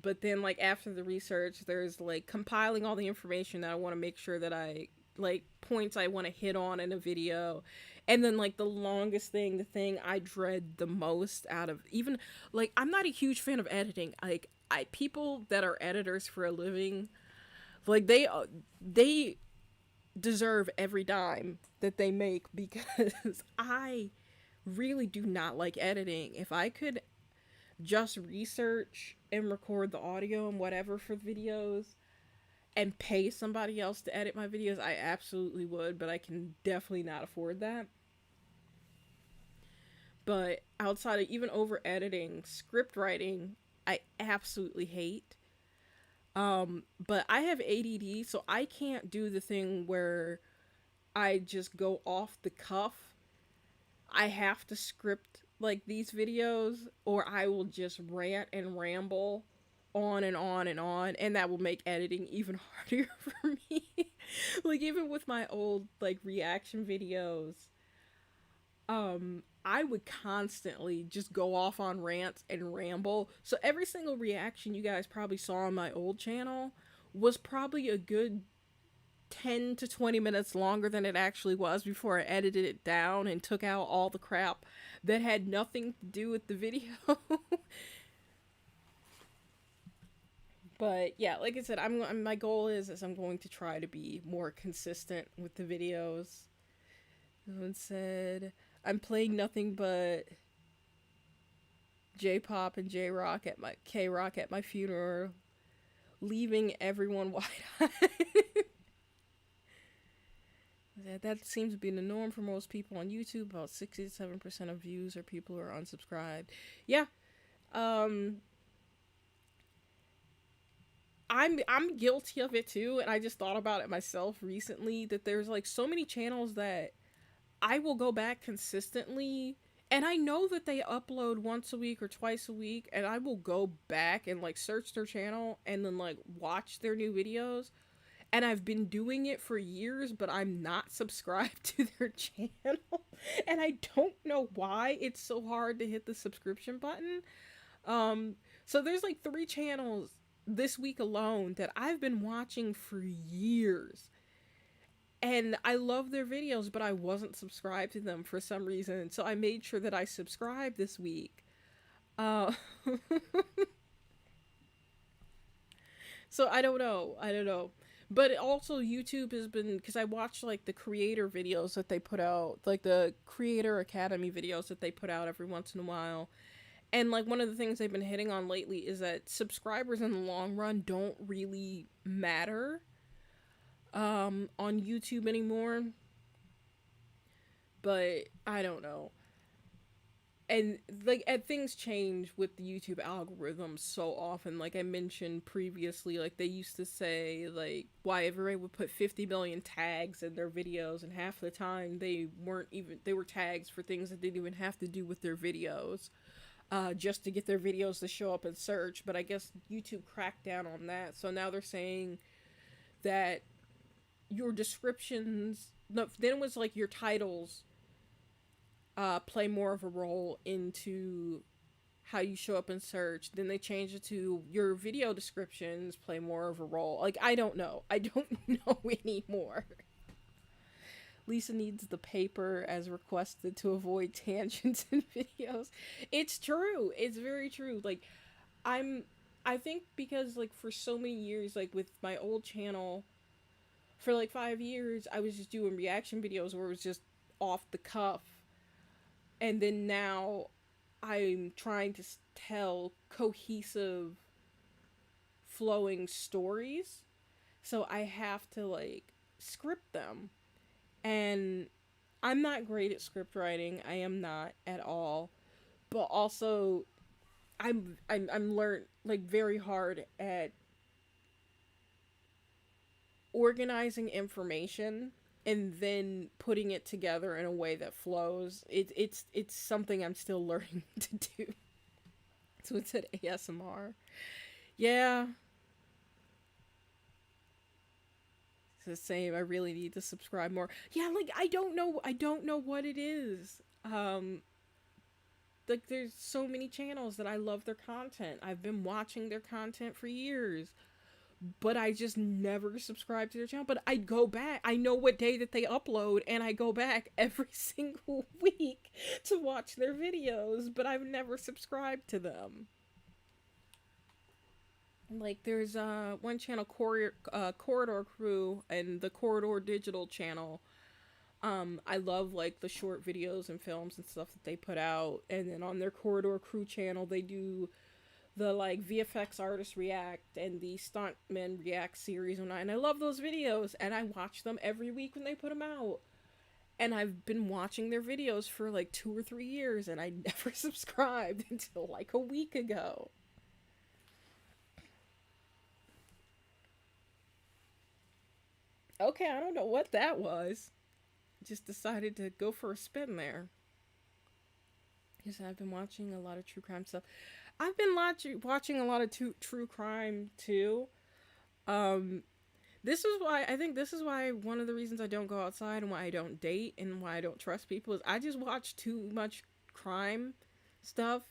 but then, like, after the research, there's like compiling all the information that I want to make sure that I like points I want to hit on in a video. And then like the longest thing, the thing I dread the most out of even like I'm not a huge fan of editing. Like I people that are editors for a living, like they deserve every dime that they make because I really do not like editing. If I could just research and record the audio and whatever for videos and pay somebody else to edit my videos, I absolutely would, but I can definitely not afford that. But outside of even over editing, script writing, I absolutely hate. But I have ADD, so I can't do the thing where I just go off the cuff. I have to script like these videos, or I will just rant and ramble on and on and on, and that will make editing even harder for me. Like even with my old like reaction videos, I would constantly just go off on rants and ramble. So every single reaction you guys probably saw on my old channel was probably a good 10 to 20 minutes longer than it actually was before I edited it down and took out all the crap that had nothing to do with the video. But yeah, like I said, my goal is I'm going to try to be more consistent with the videos. Someone said I'm playing nothing but J-pop and J-rock at my K-rock at my funeral, leaving everyone wide-eyed. That seems to be the norm for most people on YouTube. About 67% of views are people who are unsubscribed. Yeah. Um I'm guilty of it too, and I just thought about it myself recently that there's like so many channels that I will go back consistently, and I know that they upload once a week or twice a week, and I will go back and like search their channel and then like watch their new videos. And I've been doing it for years, but I'm not subscribed to their channel. And I don't know why it's so hard to hit the subscription button. So there's like 3 channels this week alone that I've been watching for years. And I love their videos, but I wasn't subscribed to them for some reason. So I made sure that I subscribed this week. Uh, so I don't know. I don't know. But also YouTube has been, because I watch like the creator videos that they put out, like the creator academy videos that they put out every once in a while. And like one of the things they've been hitting on lately is that subscribers in the long run don't really matter on YouTube anymore. But I don't know. And like and things change with the YouTube algorithm so often. Like I mentioned previously, like they used to say like why everybody would put 50 million tags in their videos, and half the time they were tags for things that didn't even have to do with their videos, just to get their videos to show up in search. But I guess YouTube cracked down on that, so now they're saying that your descriptions, no, then it was like your titles play more of a role into how you show up in search. Then they changed it to your video descriptions play more of a role. Like, I don't know. I don't know anymore. Lisa needs the paper as requested to avoid tangents in videos. It's true. It's very true. Like, I think because, like, for so many years, like, with my old channel, for, like, 5 years, I was just doing reaction videos where it was just off the cuff. And then now I'm trying to tell cohesive, flowing stories. So I have to, like, script them. And I'm not great at script writing. I am not at all. But also, I'm learned, like, very hard at organizing information and then putting it together in a way that flows. It's something I'm still learning to do. So it said ASMR. Yeah. It's the same. I really need to subscribe more. Yeah, like I don't know what it is. Like there's so many channels that I love their content. I've been watching their content for years. but I just never subscribe to their channel. But I go back. I know what day that they upload, and I go back every single week to watch their videos, but I've never subscribed to them. Like there's one channel, Corridor Crew, and the Corridor Digital channel. I love like the short videos and films and stuff that they put out, and then on their Corridor Crew channel they do the like VFX artist react and the stuntmen react series, and I love those videos, and I watch them every week when they put them out. And I've been watching their videos for like 2 or 3 years, and I never subscribed until like a week ago. Okay, I don't know what that was. Just decided to go for a spin there. Because I've been watching a lot of true crime stuff. I've been watching a lot of true crime too. Um, this is why I think this is why one of the reasons I don't go outside and why I don't date and why I don't trust people is I just watch too much crime stuff,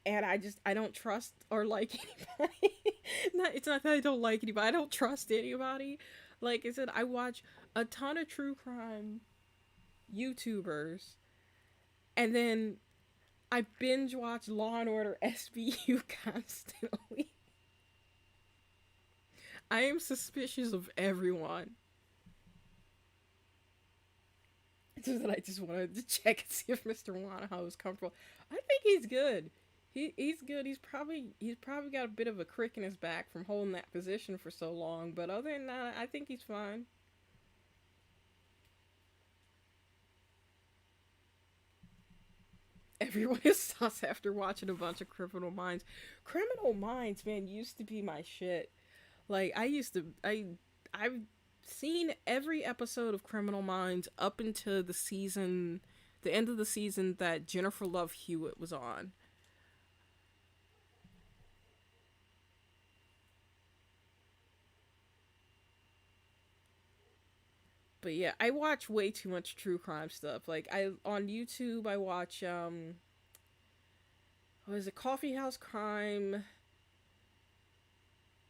and I don't trust or like anybody. It's not that I don't like anybody. I don't trust anybody. Like I said, I watch a ton of true crime YouTubers, and then I binge watch Law and Order SVU constantly. I am suspicious of everyone. It's just that I just wanted to check and see if Mr. Wanaha was comfortable. I think he's good. He's good. He's probably got a bit of a crick in his back from holding that position for so long, but other than that, I think he's fine. Everyone is sus after watching a bunch of Criminal Minds. Criminal Minds, man, used to be my shit. Like I've seen every episode of Criminal Minds up until the end of the season that Jennifer Love Hewitt was on. But yeah, I watch way too much true crime stuff. Like I on YouTube, I watch what is it, Coffee House Crime,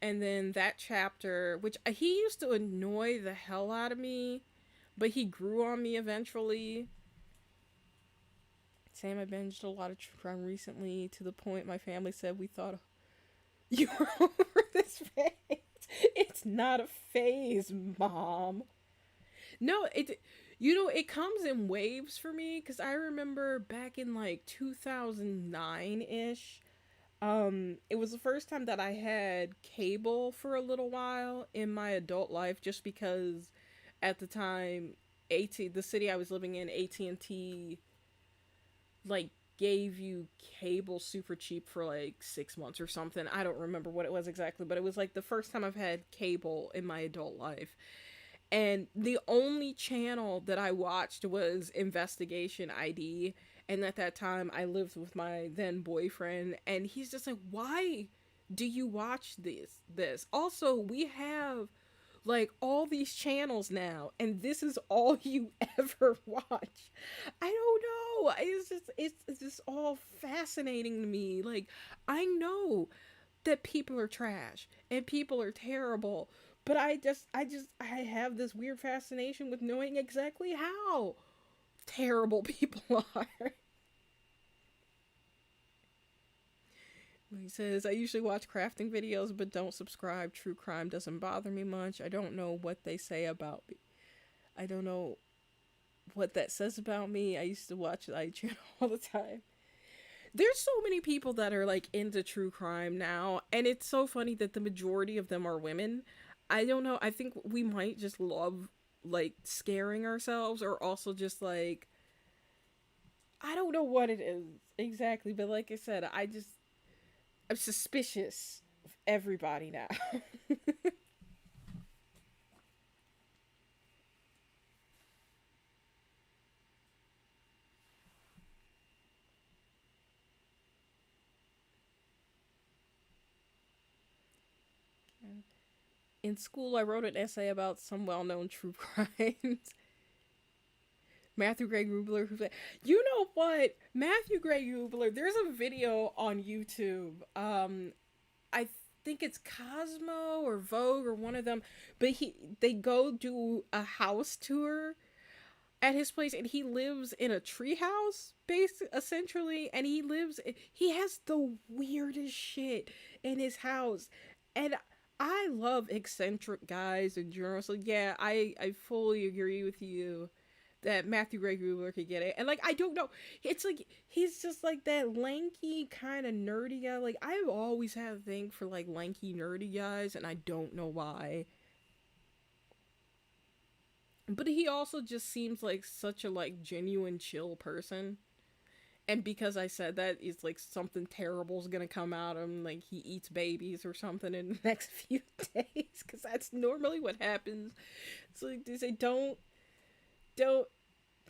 and then that chapter, which he used to annoy the hell out of me, but he grew on me eventually. Sam, I binged a lot of true crime recently to the point my family said we thought you were over this phase. It's not a phase, Mom. No, it comes in waves for me because I remember back in like 2009 ish. It was the first time that I had cable for a little while in my adult life, just because at the time, the city I was living in, AT&T like gave you cable super cheap for like 6 months or something. I don't remember what it was exactly, but it was like the first time I've had cable in my adult life. And the only channel that I watched was Investigation ID. And at that time, I lived with my then boyfriend, and he's just like, "Why do you watch this? Also, we have like all these channels now, and this is all you ever watch." I don't know. It's just all fascinating to me. Like I know that people are trash and people are terrible, but I have this weird fascination with knowing exactly how terrible people are. He says, I usually watch crafting videos but don't subscribe. True crime doesn't bother me much. I don't know what they say about me. I don't know what that says about me. I used to watch the I channel all the time. There's so many people that are like into true crime now, and it's so funny that the majority of them are women. I don't know. I think we might just love like scaring ourselves, or also just like I don't know what it is exactly, but like I said, I'm suspicious of everybody now. In school, I wrote an essay about some well-known true crimes. Matthew Gray Rubler, who's like, you know what? Matthew Gray Rubler, there's a video on YouTube. I think it's Cosmo or Vogue or one of them, but they go do a house tour at his place, and he lives in a treehouse base essentially, and he has the weirdest shit in his house. And I love eccentric guys in general, so yeah, I fully agree with you that Matthew Gray could get it. And like, I don't know, it's like he's just like that lanky kind of nerdy guy. Like, I've always had a thing for like lanky nerdy guys, and I don't know why. But he also just seems like such a like genuine chill person. And because I said that, it's like something terrible's gonna come out of him, like he eats babies or something in the next few days, because that's normally what happens. So like, they say, don't, don't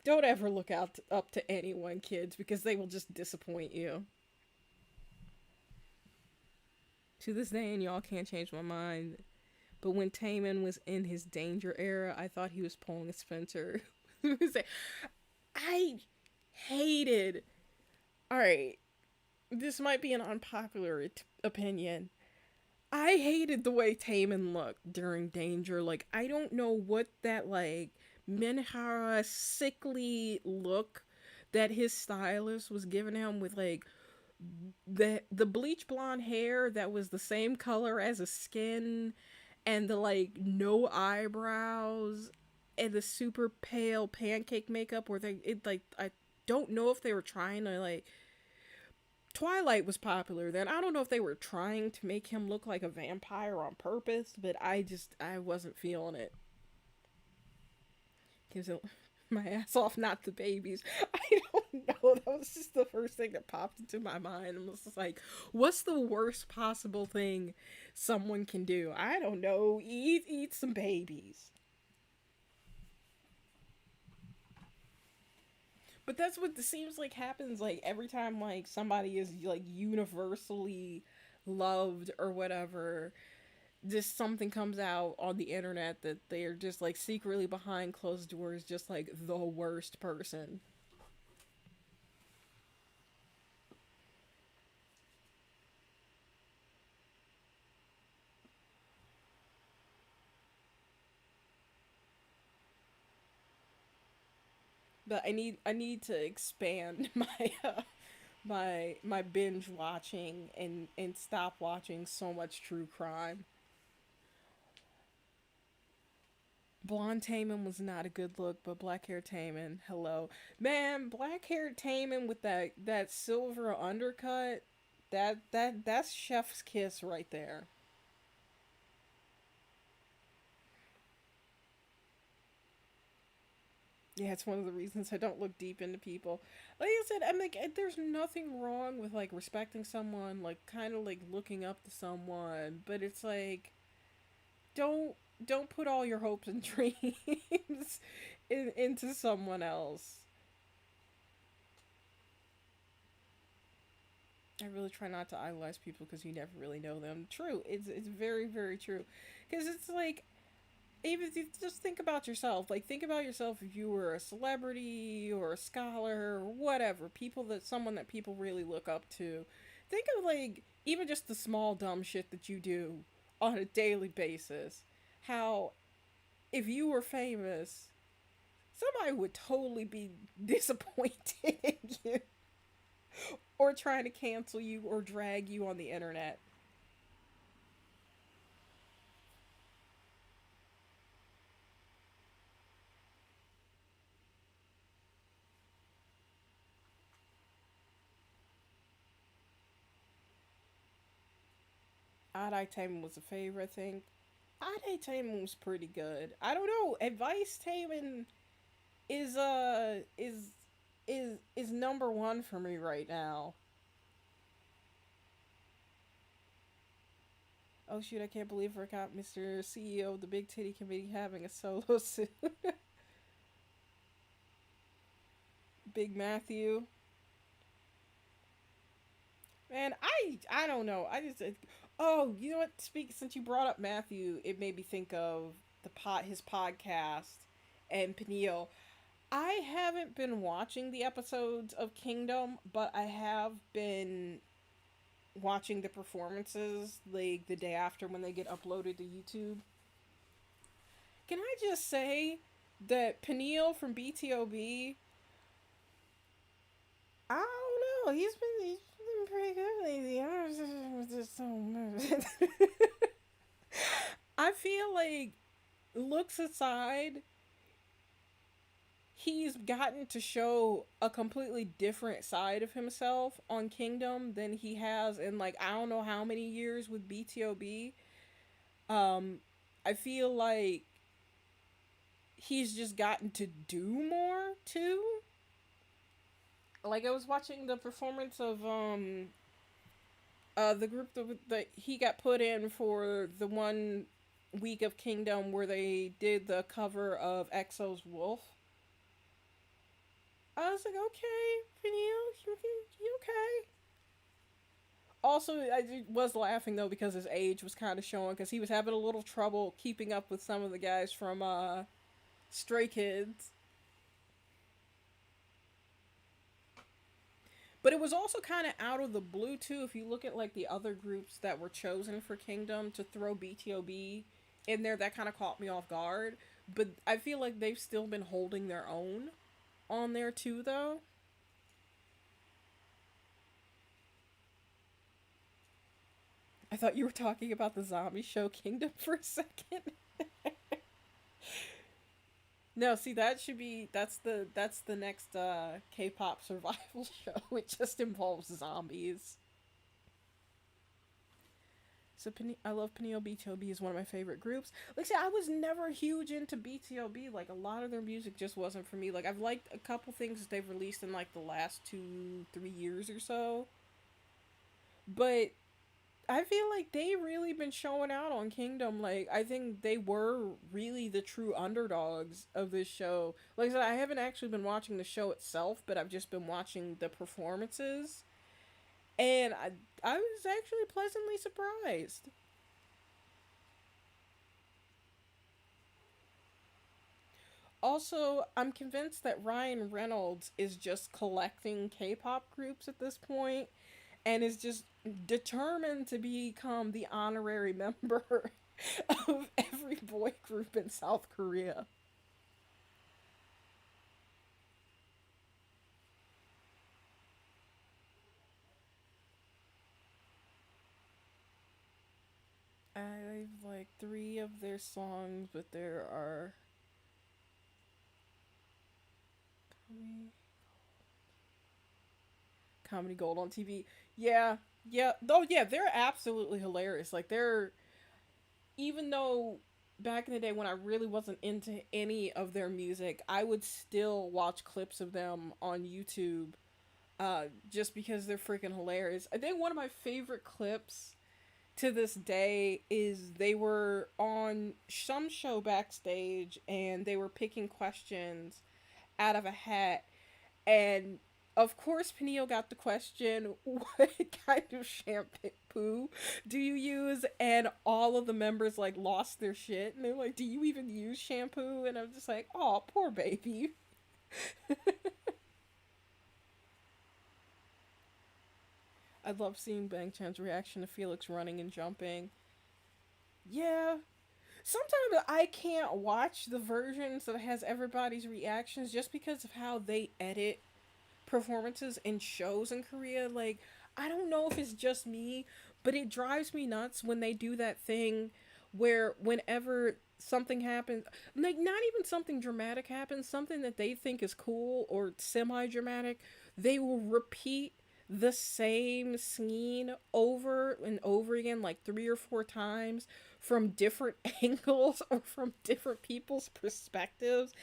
ever look up to anyone, kids, because they will just disappoint you. To this day, and y'all can't change my mind. But when Taman was in his danger era, I thought he was pulling a Spencer. I hated. All right, this might be an unpopular opinion. I hated the way Taman looked during Danger. Like, I don't know what that, like, Minhara sickly look that his stylist was giving him with, like, the bleach blonde hair that was the same color as his skin, and the, like, no eyebrows, and the super pale pancake makeup where like, I don't know if they were trying to, like, Twilight was popular then. I don't know if they were trying to make him look like a vampire on purpose, but I wasn't feeling it. Gives it my ass off, not the babies. I don't know. That was just the first thing that popped into my mind. I was just like, what's the worst possible thing someone can do? I don't know. Eat some babies. But that's what it seems like happens like every time like somebody is like universally loved or whatever. Just something comes out on the internet that they're just like secretly behind closed doors, just like the worst person. But I need to expand my binge watching and stop watching so much true crime. Blonde Taman was not a good look, but black hair Taman, hello, man. Black hair Taman with that silver undercut, that's chef's kiss right there. Yeah, it's one of the reasons I don't look deep into people. Like I said, I'm like, there's nothing wrong with like respecting someone, like kind of like looking up to someone, but it's like, don't don't put all your hopes and dreams into someone else. I really try not to idolize people because you never really know them. True, it's very very true, because it's like, even if you just think about yourself, like think about yourself if you were a celebrity or a scholar or whatever, people that someone that people really look up to. Think of like even just the small dumb shit that you do on a daily basis. How if you were famous, somebody would totally be disappointed in you or trying to cancel you or drag you on the internet. Odd Eye Taman was a favorite, I think. Odd Eye Taman was pretty good. I don't know. Advice Taman is is number one for me right now. Oh shoot! I can't believe I forgot Mr. CEO of the Big Titty Committee having a solo suit. Big Matthew. Man, I don't know. I just oh, you know what? Speak since you brought up Matthew, it made me think of his podcast and Peniel. I haven't been watching the episodes of Kingdom, but I have been watching the performances like the day after when they get uploaded to YouTube. Can I just say that Peniel from BTOB, I don't know, he's been pretty good lately. I was just so I feel like looks aside, he's gotten to show a completely different side of himself on Kingdom than he has in like I don't know how many years with BTOB. Um I feel like he's just gotten to do more too. Like I was watching the performance of the group that he got put in for the one week of Kingdom where they did the cover of EXO's Wolf. I was like, okay, Peniel, you okay? Also, was laughing though because his age was kind of showing because he was having a little trouble keeping up with some of the guys from Stray Kids. But it was also kind of out of the blue too. If you look at like the other groups that were chosen for Kingdom to throw BTOB in there, that kind of caught me off guard. But I feel like they've still been holding their own on there too, though. I thought you were talking about the zombie show Kingdom for a second. No, see that should be that's the next K-pop survival show. It just involves zombies. So I love Peniel. BTOB is one of my favorite groups. Like I said, I was never huge into BTOB. Like a lot of their music just wasn't for me. Like I've liked a couple things that they've released in like the last 2-3 years or so, but I feel like they really been showing out on Kingdom. Like I think they were really the true underdogs of this show. Like I said, I haven't actually been watching the show itself, but I've just been watching the performances, and I was actually pleasantly surprised. Also, I'm convinced that Ryan Reynolds is just collecting K-pop groups at this point and is just determined to become the honorary member of every boy group in South Korea. I've like three of their songs, but there are comedy gold on TV. Yeah, yeah, though, yeah, they're absolutely hilarious. Like they're even though back in the day when I really wasn't into any of their music, I would still watch clips of them on YouTube just because they're freaking hilarious. I think one of my favorite clips to this day is they were on some show backstage and they were picking questions out of a hat, and of course Peniel got the question, what kind of shampoo do you use? And all of the members like lost their shit and they're like, do you even use shampoo? And I'm just like, oh, poor baby. I love seeing Bang Chan's reaction to Felix running and jumping. Yeah. Sometimes I can't watch the versions that has everybody's reactions just because of how they edit performances in shows in Korea. Like, I don't know if it's just me, but it drives me nuts when they do that thing where whenever something happens, like not even something dramatic happens, something that they think is cool or semi dramatic, they will repeat the same scene over and over again, like 3 or 4 times from different angles or from different people's perspectives.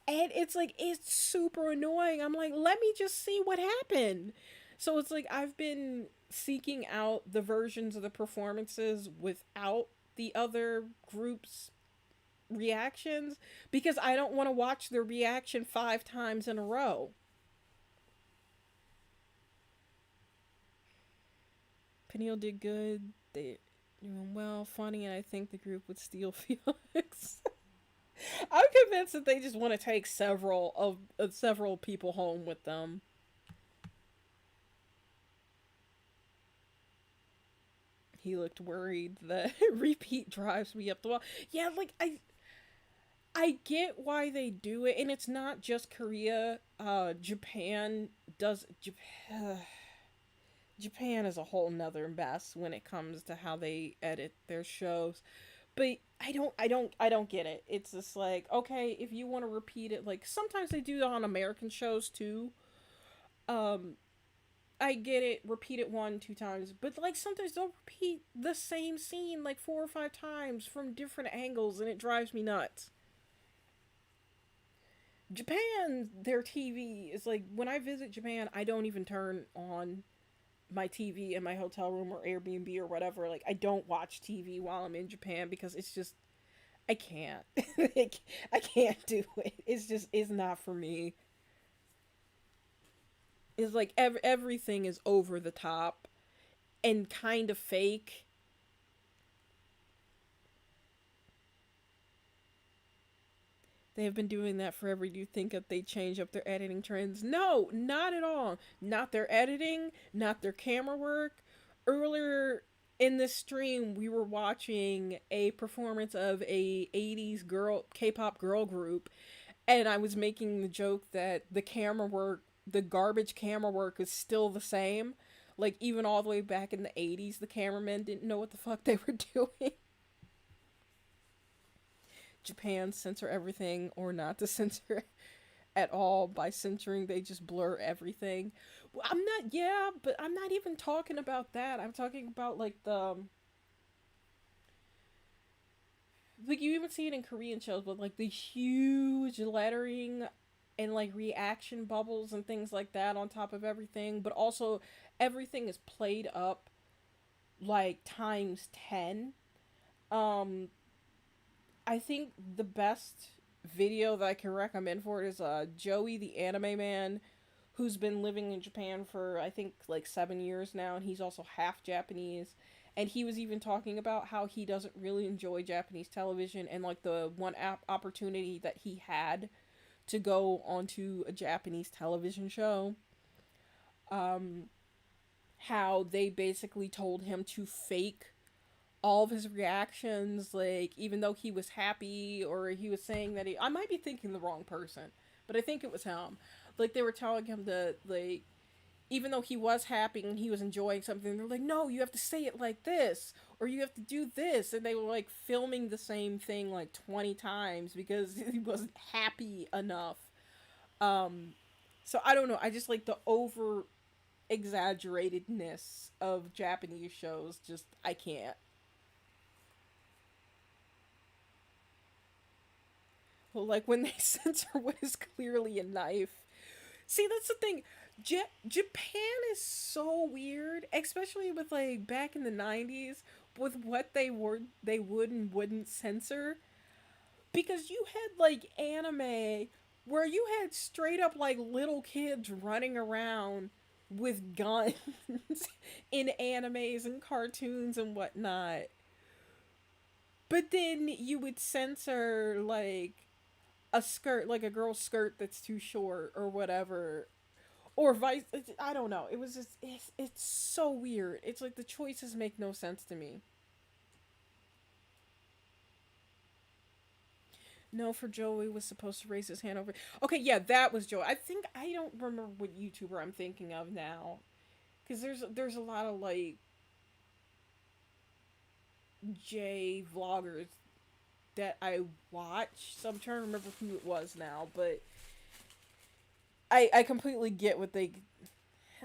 And it's like, it's super annoying. I'm like, let me just see what happened. So it's like, I've been seeking out the versions of the performances without the other groups' reactions because I don't want to watch their reaction 5 times in a row. Peniel did good. They doing well, funny, and I think the group would steal Felix. I'm convinced that they just want to take several people home with them. he looked worried. The repeat drives me up the wall. Yeah, like I get why they do it, and it's not just Korea. Japan does. Japan is a whole nother mess when it comes to how they edit their shows. But I don't get it. It's just like, okay, if you want to repeat it, like sometimes they do that on American shows too. Um, I get it, repeat it one, two times, but like sometimes they'll repeat the same scene like four or five times from different angles, and it drives me nuts. Japan, their TV is like when I visit Japan, I don't even turn on my TV in my hotel room or Airbnb or whatever. Like I don't watch TV while I'm in Japan because it's just I can't. Like, I can't do it. It's not for me. It's like everything is over the top and kind of fake. They have been doing that forever. You think that they change up their editing trends? No, not at all. Not their editing, not their camera work. Earlier in this stream, we were watching a performance of a 80s girl K-pop girl group, and I was making the joke that the camera work, the garbage camera work is still the same. Like even all the way back in the 80s, the cameramen didn't know what the fuck they were doing. Japan censor everything or not to censor at all. By censoring, they just blur everything. Well, I'm not, yeah, but I'm not even talking about that. I'm talking about like like you even see it in Korean shows, but like the huge lettering and like reaction bubbles and things like that on top of everything, but also everything is played up like times 10. Um I think the best video that I can recommend for it is Joey the anime man who's been living in Japan for I think like 7 years now, and he's also half Japanese. And he was even talking about how he doesn't really enjoy Japanese television, and like the one opportunity that he had to go onto a Japanese television show, um, how they basically told him to fake all of his reactions, like even though he was happy or he was saying that I might be thinking the wrong person, but I think it was him. Like they were telling him to like even though he was happy and he was enjoying something, they're like, no, you have to say it like this, or you have to do this. And they were like filming the same thing like 20 times because he wasn't happy enough. Um, so I don't know. I just like the over exaggeratedness of Japanese shows. Just, I can't. Well, like when they censor what is clearly a knife. See, that's the thing. Japan is so weird, especially with like back in the 90s with what they would and wouldn't censor, because you had like anime where you had straight up like little kids running around with guns in animes and cartoons and whatnot. But then you would censor like a skirt, like a girl's skirt that's too short or whatever, or vice. I don't know. It was just it's so weird. It's like the choices make no sense to me. No, for Joey was supposed to raise his hand over. Okay, yeah, that was Joey. I think I don't remember what YouTuber I'm thinking of now, because there's a lot of like J vloggers that I watch. So I'm trying to remember who it was now, but I completely get what they.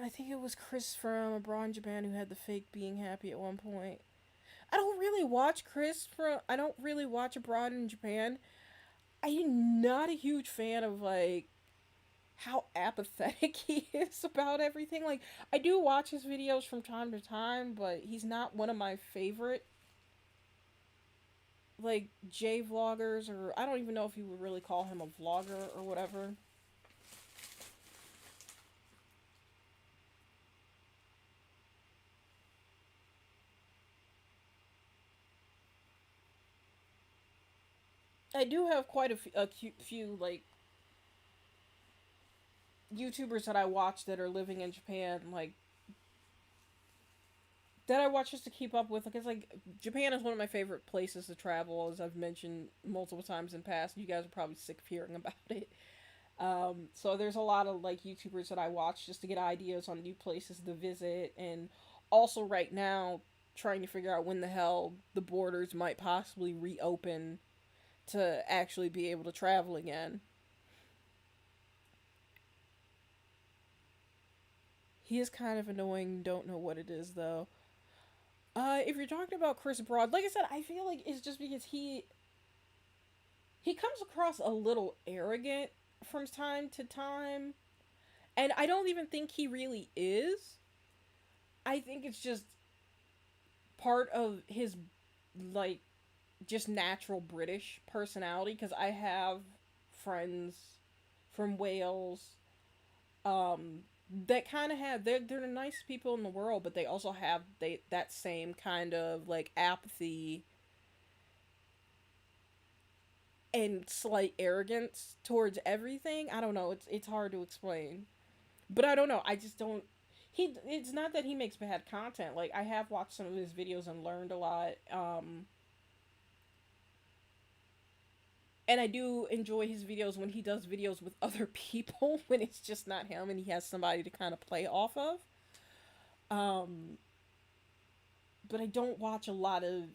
I think it was Chris from Abroad in Japan who had the fake being happy at one point. I don't really watch Chris from. I don't really watch Abroad in Japan. I'm not a huge fan of like how apathetic he is about everything. Like I do watch his videos from time to time, but he's not one of my favorite like J vloggers, or I don't even know if you would really call him a vlogger or whatever. I do have quite a few like YouTubers that I watch that are living in Japan, like that I watch just to keep up with. Because like Japan is one of my favorite places to travel, as I've mentioned multiple times in past. You guys are probably sick of hearing about it. So there's a lot of like YouTubers that I watch just to get ideas on new places to visit, and also right now trying to figure out when the hell the borders might possibly reopen to actually be able to travel again. He is kind of annoying. Don't know what it is though. If you're talking about Chris Broad, like I said, I feel like it's just because he comes across a little arrogant from time to time, and I don't even think he really is. I think it's just part of his like just natural British personality because I have friends from Wales that kind of have they're the nicest people in the world, but they also have they that same kind of like apathy and slight arrogance towards everything. I don't know. It's hard to explain, but I don't know. I just don't. He. It's not that he makes bad content. Like I have watched some of his videos and learned a lot. And I do enjoy his videos when he does videos with other people when it's just not him and he has somebody to kind of play off of. Um, but I don't watch a lot of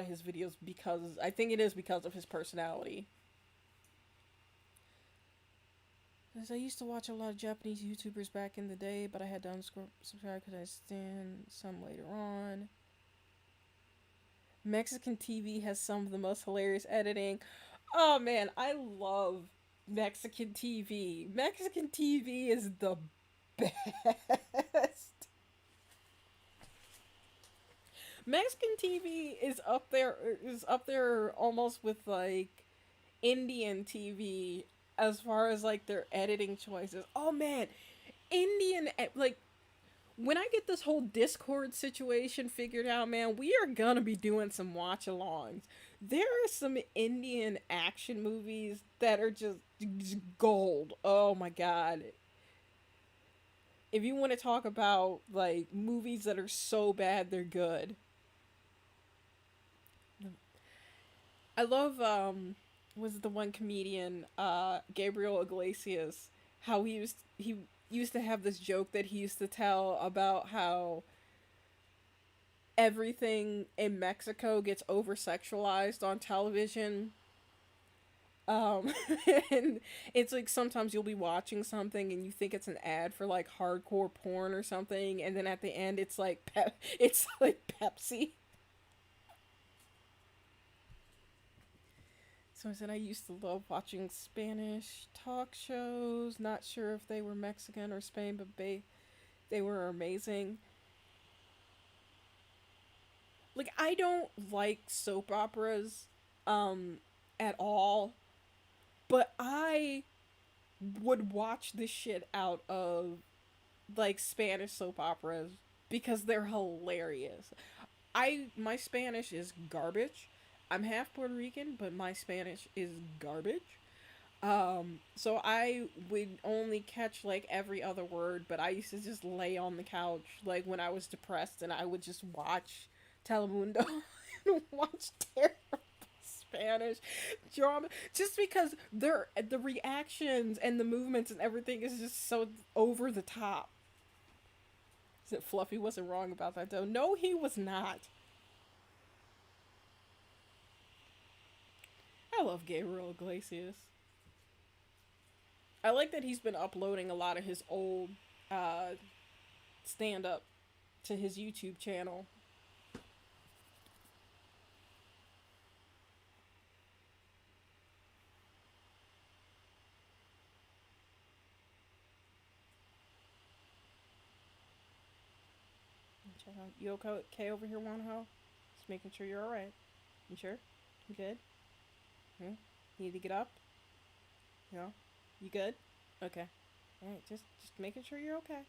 his videos because I think it is because of his personality. Because I used to watch a lot of Japanese YouTubers back in the day, but I had to unsubscribe because I stand some later on. Mexican TV has some of the most hilarious editing. Oh man, I love Mexican TV. Mexican TV is the best. Mexican TV is up there almost with like Indian TV as far as like their editing choices. Oh man, like when I get this whole Discord situation figured out, man, we are gonna be doing some watch alongs. There are some Indian action movies that are just gold. Oh my god. If you want to talk about like movies that are so bad they're good. I love was the one comedian Gabriel Iglesias, how he used to have this joke that he used to tell about how everything in Mexico gets over sexualized on television. Um, and it's like sometimes you'll be watching something and you think it's an ad for like hardcore porn or something, and then at the end it's like it's like Pepsi. So I said I used to love watching Spanish talk shows. Not sure if they were Mexican or Spain, but they were amazing. Like I don't like soap operas um at all, but I would watch the shit out of like Spanish soap operas because they're hilarious. I my Spanish is garbage. I'm half Puerto Rican, but my Spanish is garbage. So I would only catch like every other word, but I used to just lay on the couch like when I was depressed and I would just watch Telemundo and watch terrible Spanish drama just because the reactions and the movements and everything is just so over the top. Said Fluffy wasn't wrong about that though. No, he was not. I love Gabriel Iglesias. I like that he's been uploading a lot of his old uh, stand up to his YouTube channel. You okay over here, Wanho? Just making sure you're alright. You sure? You good? Hmm? You need to get up? No? You good? Okay. Alright, just making sure you're okay.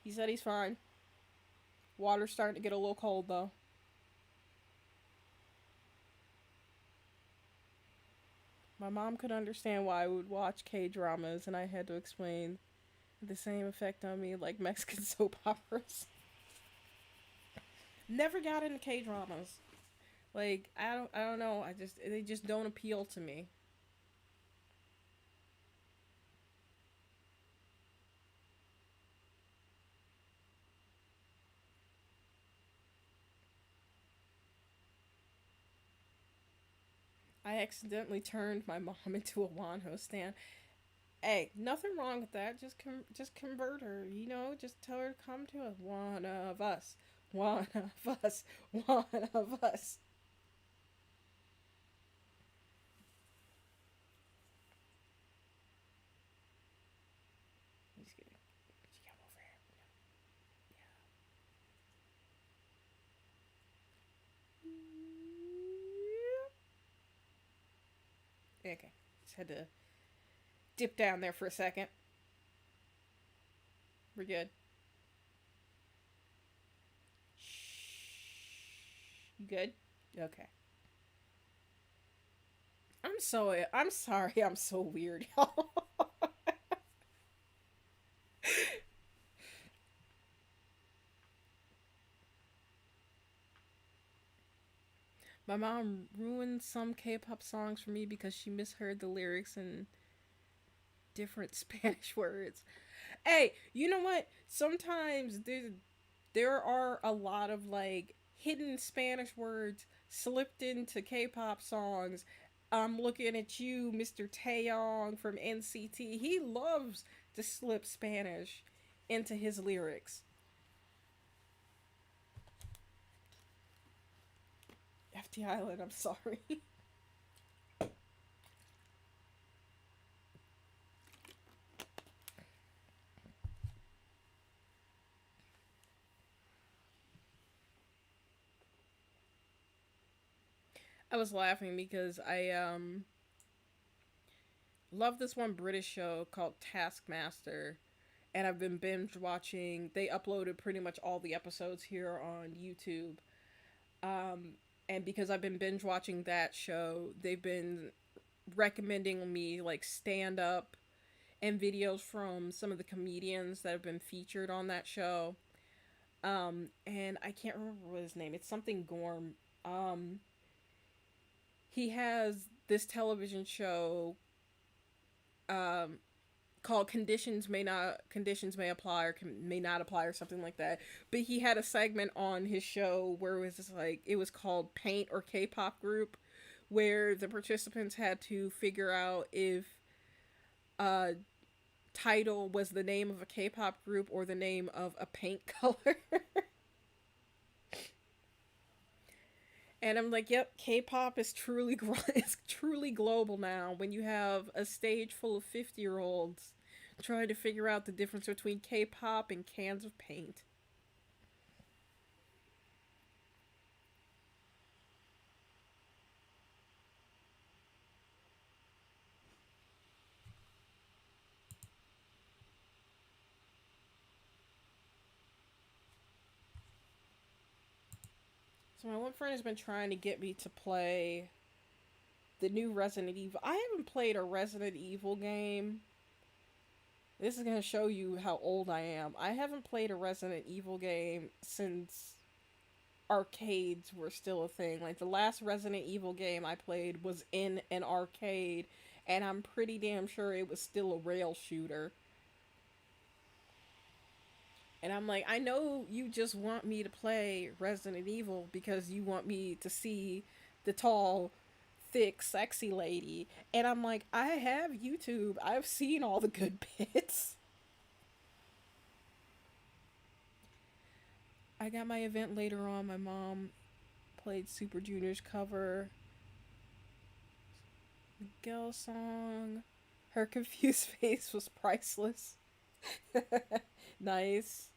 He said he's fine. Water's starting to get a little cold though. My mom could understand why I would watch K dramas, and I had to explain The same effect on me like Mexican soap operas. Never got into K dramas. Like I don't know. I just they just don't appeal to me. I accidentally turned my mom into a Wanho stan. Hey, nothing wrong with that. Just convert her. You know, just tell her to come to us. One of us. One of us. One of us. Just kidding. She come over here. Okay. Just had to dip down there for a second. We're good. Shh. You good? Okay. I'm sorry. I'm so weird, y'all. My mom ruined some K-pop songs for me because she misheard the lyrics in different Spanish words. Hey, you know what? Sometimes there are a lot of like hidden Spanish words slipped into K-pop songs. I'm looking at you, Mr. Taeyong from NCT. He loves to slip Spanish into his lyrics. FT Island, I'm sorry. I was laughing because I love this one British show called Taskmaster, and I've been binge watching. They uploaded pretty much all the episodes here on YouTube. Um, and because I've been binge watching that show, they've been recommending me like stand up and videos from some of the comedians that have been featured on that show. And I can't remember what his name. It's something Gorm. He has this television show um, called Conditions May Apply or May Not Apply or something like that. But he had a segment on his show where it was just like it was called Paint or K-pop Group, where the participants had to figure out if uh title was the name of a K-pop group or the name of a paint color. And I'm like, yep, K-pop is is truly global now. When you have a stage full of 50-year-olds trying to figure out the difference between K-pop and cans of paint. So my one friend has been trying to get me to play the new Resident Evil. I haven't played a Resident Evil game. This is gonna show you how old I am. I haven't played a Resident Evil game since arcades were still a thing. Like the last Resident Evil game I played was in an arcade, and I'm pretty damn sure it was still a rail shooter. And I'm like, I know you just want me to play Resident Evil because you want me to see the tall, thick, sexy lady. And I'm like, I have YouTube. I've seen all the good bits. I got my event later on. My mom played Super Junior's cover, Miguel song. Her confused face was priceless. Nice.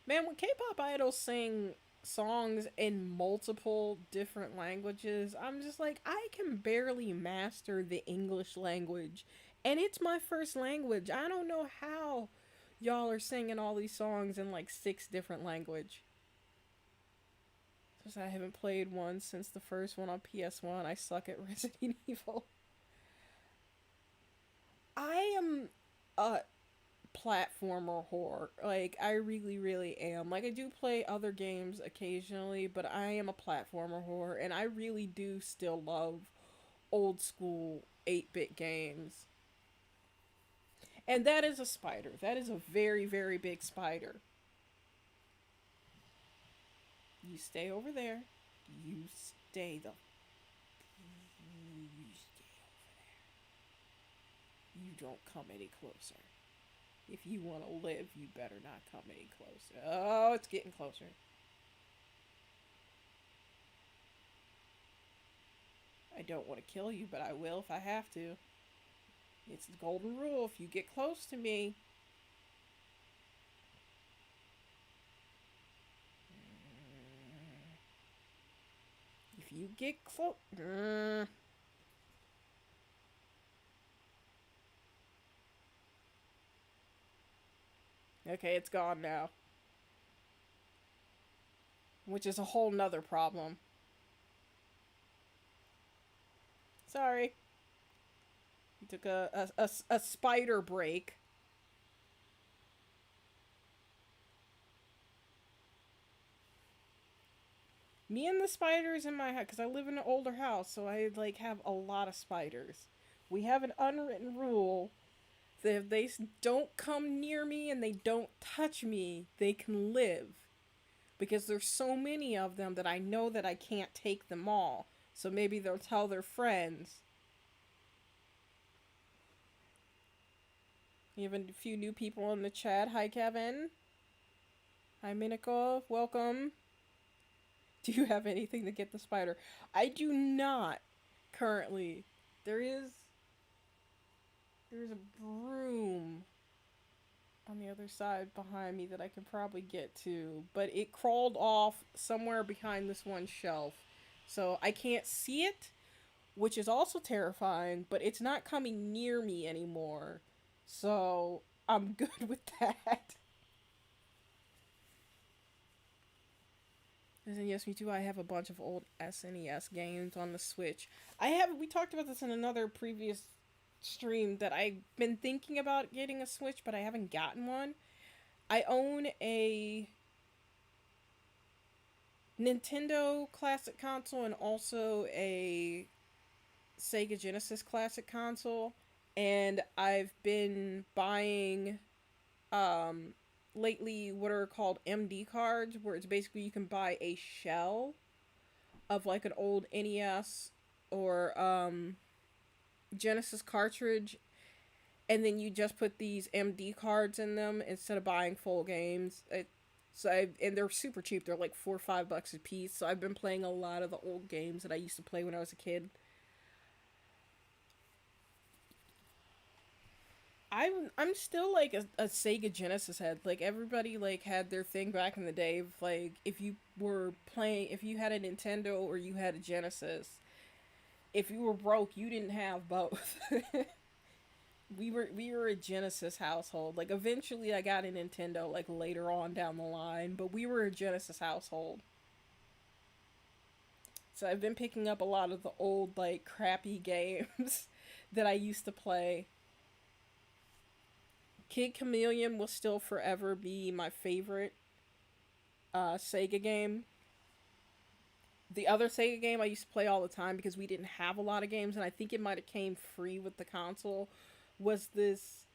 Man, when K-pop idols sing songs in multiple different languages, I'm just like, I can barely master the English language, and it's my first language. I don't know how y'all are singing all these songs in like six different language. Since I haven't played one since the first one on PS1, I suck at Resident Evil. I am a platformer whore. Like, I really, really am. Like, I do play other games occasionally, but I am a platformer whore, and I really do still love old school 8-bit games. And that is a spider. That is a very, very big spider. You stay over there. You stay the. You stay over there. You don't come any closer. If you want to live, you better not come any closer. Oh, it's getting closer. I don't want to kill you, but I will if I have to. It's the golden rule. If you get close to me, if you get close. Okay, it's gone now. Which is a whole nother problem. Sorry. You took a spider break. Me and the spiders in my house, because I live in an older house, so I like have a lot of spiders. We have an unwritten rule that if they don't come near me and they don't touch me, they can live. Because there's so many of them that I know that I can't take them all. So maybe they'll tell their friends. We have a few new people in the chat. Hi, Kevin. Hi, Minako. Welcome. Do you have anything to get the spider? I do not currently. There's a broom on the other side behind me that I could probably get to, but it crawled off somewhere behind this one shelf. So I can't see it, which is also terrifying, but it's not coming near me anymore. So I'm good with that. And yes, me too. I have a bunch of old SNES games on the Switch. We talked about this in another previous stream that I've been thinking about getting a Switch, but I haven't gotten one. I own a Nintendo Classic Console and also a Sega Genesis Classic Console, and I've been buying lately what are called MD cards, where it's basically you can buy a shell of like an old NES or Genesis cartridge, and then you just put these MD cards in them instead of buying full games. And they're super cheap. They're like $4 or $5 a piece. So I've been playing a lot of the old games that I used to play when I was a kid. I'm still like a Sega Genesis head. Like everybody like had their thing back in the day. Like if you had a Nintendo or you had a Genesis, if you were broke, you didn't have both. We were a Genesis household. Like eventually I got a Nintendo like later on down the line, but we were a Genesis household. So I've been picking up a lot of the old like crappy games that I used to play. Kid Chameleon will still forever be my favorite Sega game. The other Sega game I used to play all the time because we didn't have a lot of games, and I think it might have came free with the console, was this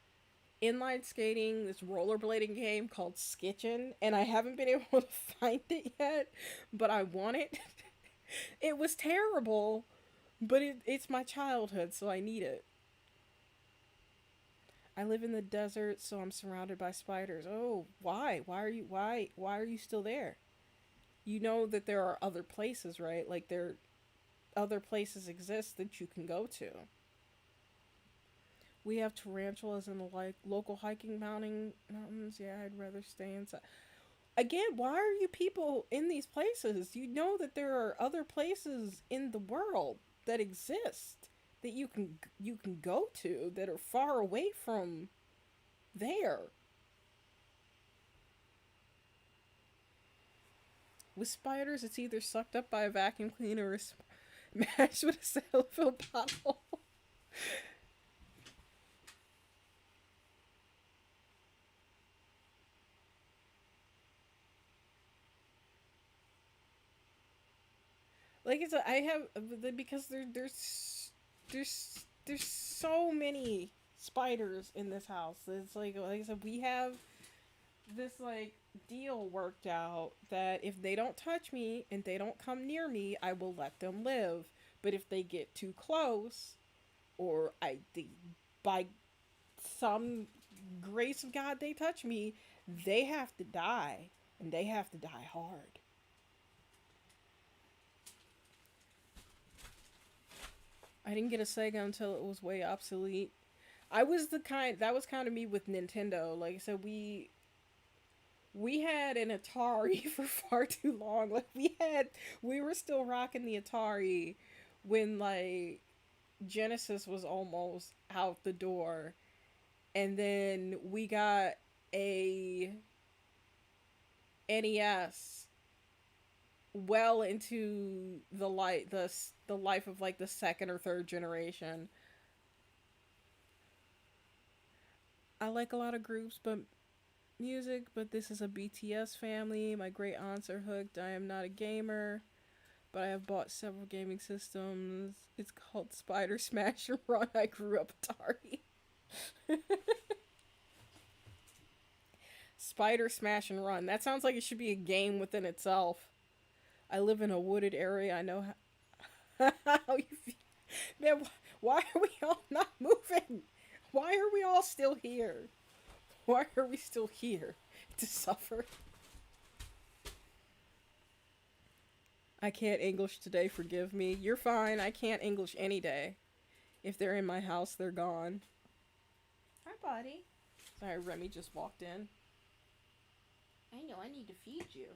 inline skating, this rollerblading game called Skitchin, and I haven't been able to find it yet, but I want it. It was terrible, but it's my childhood, so I need it. I live in the desert, so I'm surrounded by spiders. Oh, why? Why are you still there? You know that there are other places, right? Like other places exist that you can go to. We have tarantulas in the like local hiking mountains. Yeah, I'd rather stay inside. Again, why are you people in these places? You know that there are other places in the world that exist that you can go to that are far away from there. With spiders, it's either sucked up by a vacuum cleaner or smashed with a cellophane bottle. Like I said, I have because there's so many spiders in this house. It's like I said, we have this like deal worked out that if they don't touch me and they don't come near me, I will let them live. But if they get too close, or by some grace of God they touch me, they have to die, and they have to die hard. I didn't get a Sega until it was way obsolete. I was the kind that was kind of me with Nintendo. Like I said, we had an Atari for far too long. Like we were still rocking the Atari when like Genesis was almost out the door, and then we got a NES well into the life of like the second or third generation. I like a lot of groups, but music, but this is a BTS family. My great aunts are hooked. I am not a gamer, but I have bought several gaming systems. It's called Spider Smash and Run. I grew up Atari. Spider Smash and Run. That sounds like it should be a game within itself. I live in a wooded area. I know how you feel. Man, why are we all not moving? Why are we all still here? Why are we still here? To suffer? I can't English today, forgive me. You're fine, I can't English any day. If they're in my house, they're gone. Hi, buddy. Sorry, Remy just walked in. I know, I need to feed you.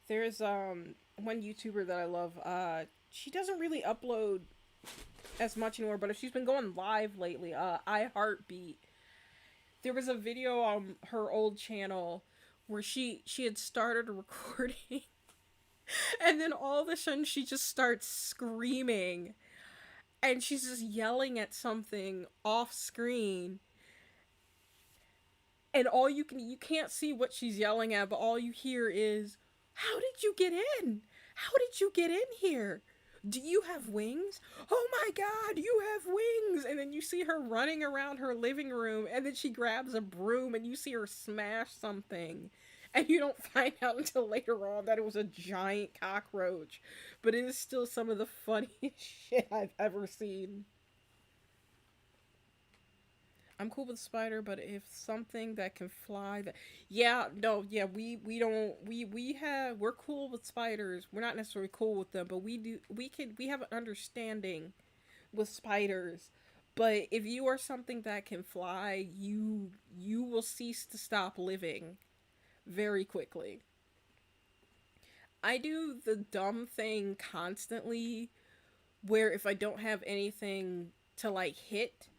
There's one YouTuber that I love. She doesn't really upload as much anymore, but if she's been going live lately, I Heartbeat. There was a video on her old channel where she had started recording, and then all of a sudden she just starts screaming, and she's just yelling at something off screen, and you can't see what she's yelling at, but all you hear is, "How did you get in? How did you get in here? Do you have wings? Oh my god, you have wings!" And then you see her running around her living room, and then she grabs a broom, and you see her smash something. And you don't find out until later on that it was a giant cockroach. But it is still some of the funniest shit I've ever seen. I'm cool with spider, but if something that can fly, that yeah, no, yeah, we don't we're cool with spiders. We're not necessarily cool with them, but we have an understanding with spiders. But if you are something that can fly, you will cease to stop living very quickly. I do the dumb thing constantly where if I don't have anything to like hit,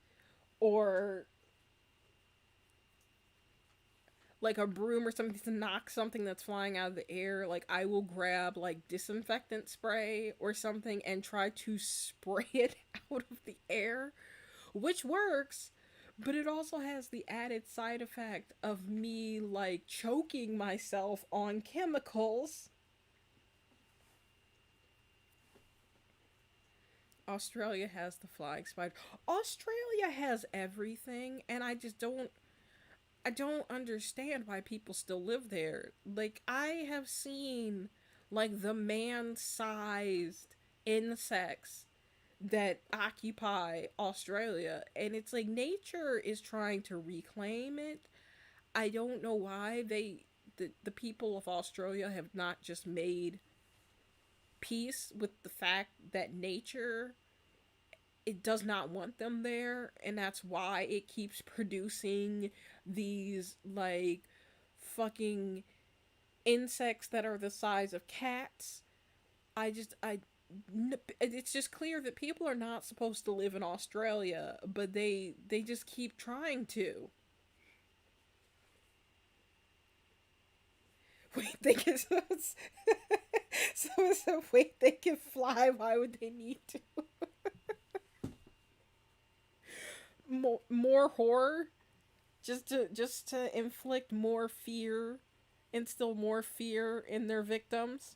or like a broom or something to knock something that's flying out of the air, like I will grab like disinfectant spray or something and try to spray it out of the air, which works, but it also has the added side effect of me like choking myself on chemicals. Australia has the flying spider. Australia has everything, and I don't understand why people still live there. Like I have seen like the man-sized insects that occupy Australia, and it's like nature is trying to reclaim it. I don't know why the people of Australia have not just made peace with the fact that nature, it does not want them there, and that's why it keeps producing these like fucking insects that are the size of cats. I it's just clear that people are not supposed to live in Australia, but they just keep trying to. Wait, they can wait, they can fly. Why would they need to? More horror, just to inflict more fear, instill more fear in their victims.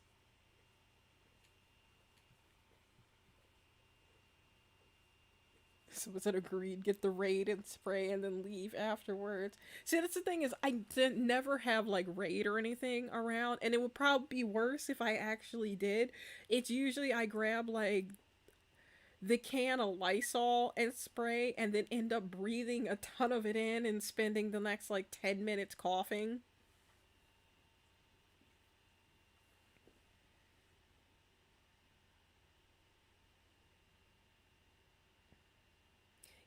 So was it agreed? Get the raid and spray, and then leave afterwards. See, that's the thing is, I didn't never have like raid or anything around, and it would probably be worse if I actually did. It's usually I grab like the can of Lysol and spray, and then end up breathing a ton of it in and spending the next like 10 minutes coughing.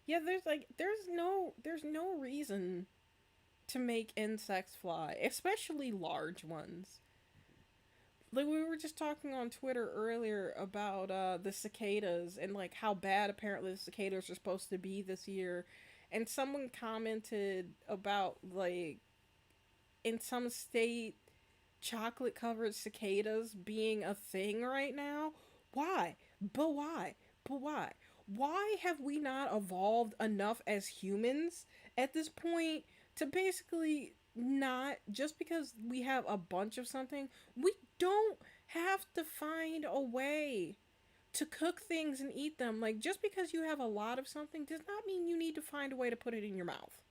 Yeah, there's no reason to make insects fly, especially large ones. Like we were just talking on Twitter earlier about the cicadas and like how bad apparently the cicadas are supposed to be this year. And someone commented about like in some state chocolate covered cicadas being a thing right now. Why? But why? But why? Why have we not evolved enough as humans at this point to basically not, just because we have a bunch of something, we don't have to find a way to cook things and eat them. Like, just because you have a lot of something does not mean you need to find a way to put it in your mouth.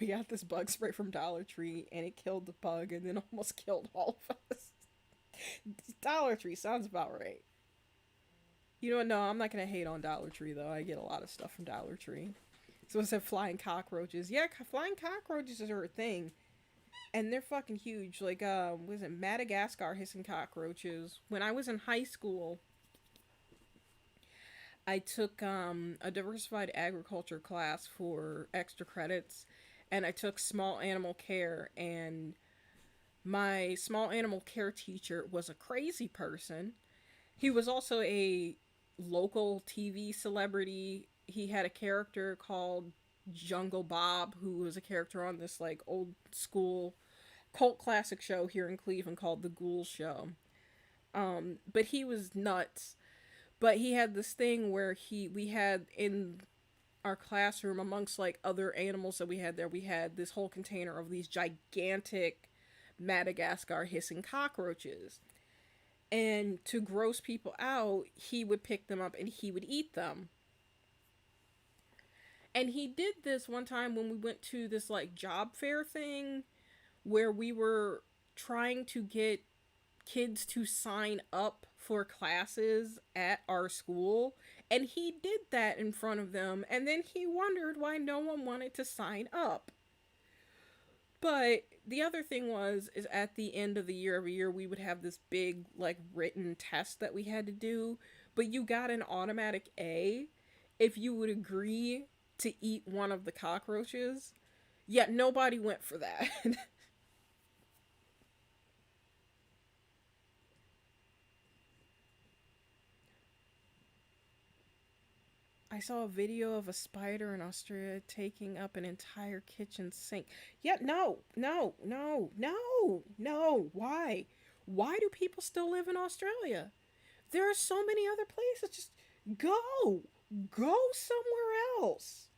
We got this bug spray from Dollar Tree and it killed the bug and then almost killed all of us. Dollar Tree sounds about right. You know what? No, I'm not gonna hate on Dollar Tree though. I get a lot of stuff from Dollar Tree. So it said flying cockroaches. Yeah, flying cockroaches are a thing, and they're fucking huge. Like, was it Madagascar hissing cockroaches? When I was in high school, I took a diversified agriculture class for extra credits, and I took small animal care. And my small animal care teacher was a crazy person. He was also a local TV celebrity. He had a character called Jungle Bob, who was a character on this like old school cult classic show here in Cleveland called The Ghoul Show. But he was nuts. But he had this thing where we had in our classroom, amongst like other animals that we had there, we had this whole container of these gigantic Madagascar hissing cockroaches. And to gross people out, he would pick them up and he would eat them. And he did this one time when we went to this like job fair thing where we were trying to get kids to sign up for classes at our school. And he did that in front of them. And then he wondered why no one wanted to sign up. But the other thing is at the end of the year, every year, we would have this big, like, written test that we had to do. But you got an automatic A if you would agree to eat one of the cockroaches. Yet nobody went for that. I saw a video of a spider in Australia taking up an entire kitchen sink. Yeah, no, no, no, no, no. Why? Why do people still live in Australia? There are so many other places. Just go. Go somewhere else.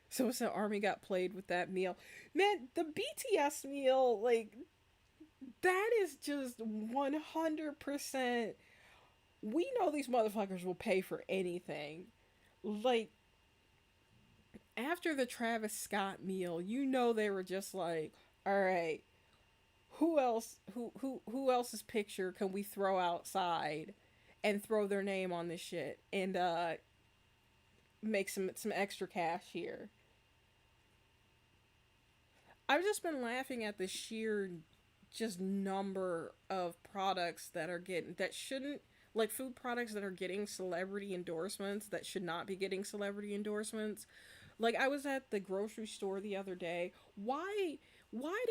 So it's the army got played with that meal. Man, the BTS meal, like, that is just 100%. We know these motherfuckers will pay for anything. Like, after the Travis Scott meal, you know they were just like, all right, who else's picture can we throw outside and throw their name on this shit and make some extra cash here. I've just been laughing at the sheer just number of products that are getting that shouldn't, like food products that are getting celebrity endorsements that should not be getting celebrity endorsements. Like I was at the grocery store the other day. Why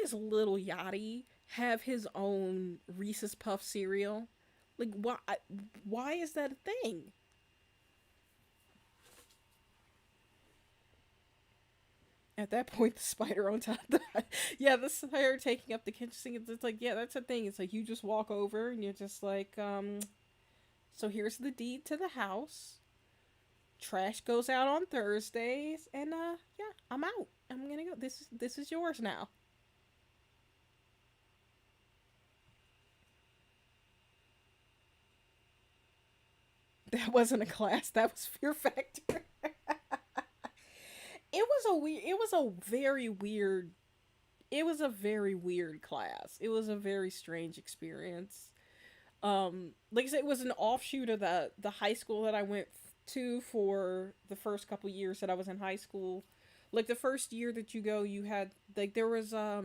does Little Yachty have his own Reese's Puff cereal? Like why is that a thing? At that point, the spider on top of the yeah, the spider taking up the kitchen sink. It's like, yeah, that's the thing. It's like you just walk over and you're just like, so here's the deed to the house. Trash goes out on Thursdays, and yeah, I'm out. I'm gonna go. This is yours now. That wasn't a class. That was Fear Factor. It was a very weird. It was a very weird class. It was a very strange experience. Like I said, it was an offshoot of the high school that I went to for the first couple years that I was in high school. Like the first year that you go, you had like there was a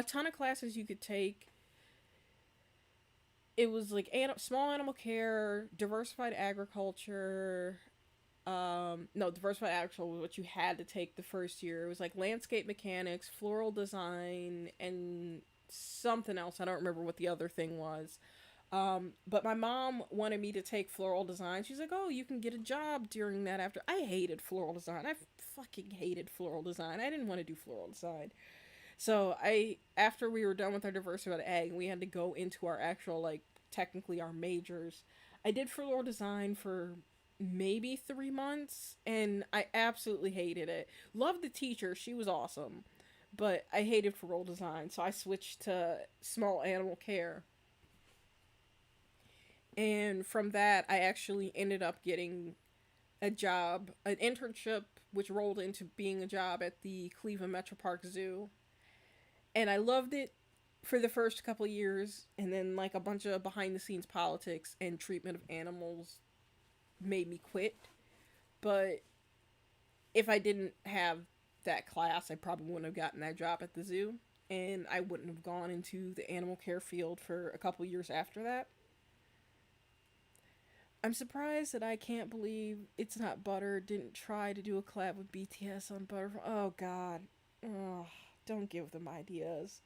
ton of classes you could take. It was like small animal care, diversified agriculture. No, diversified agriculture was what you had to take the first year. It was like landscape mechanics, floral design, and something else. I don't remember what the other thing was. But my mom wanted me to take floral design. She's like, "Oh, you can get a job during that." After I hated floral design, I fucking hated floral design. I didn't want to do floral design. So after we were done with our diversified ag, we had to go into our actual like technically our majors. I did floral design for maybe 3 months, and I absolutely hated it. Loved the teacher; she was awesome, but I hated floral design, so I switched to small animal care. And from that, I actually ended up getting a job, an internship, which rolled into being a job at the Cleveland Metro Park Zoo. And I loved it for the first couple of years, and then like a bunch of behind the scenes politics and treatment of animals made me quit. But if I didn't have that class, I probably wouldn't have gotten that job at the zoo, and I wouldn't have gone into the animal care field for a couple years after that. I'm surprised that I can't believe It's Not Butter didn't try to do a collab with BTS on Butter. Oh God, oh, don't give them ideas.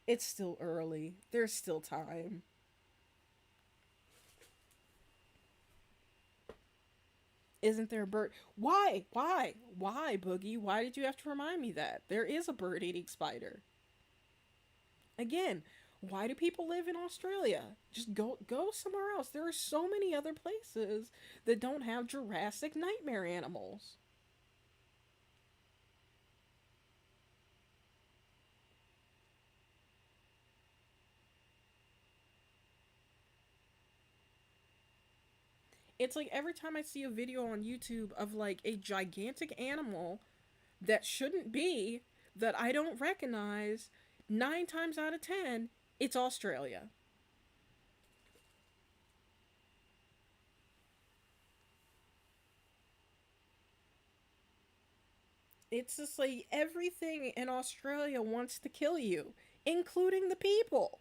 It's still early. There's still time. Isn't there a bird? Why? Why? Why, Boogie? Why did you have to remind me that? There is a bird eating spider. Again, why do people live in Australia? Just go somewhere else. There are so many other places that don't have Jurassic nightmare animals. It's like every time I see a video on YouTube of like a gigantic animal that shouldn't be, that I don't recognize, 9 times out of 10, it's Australia. It's just like everything in Australia wants to kill you, including the people.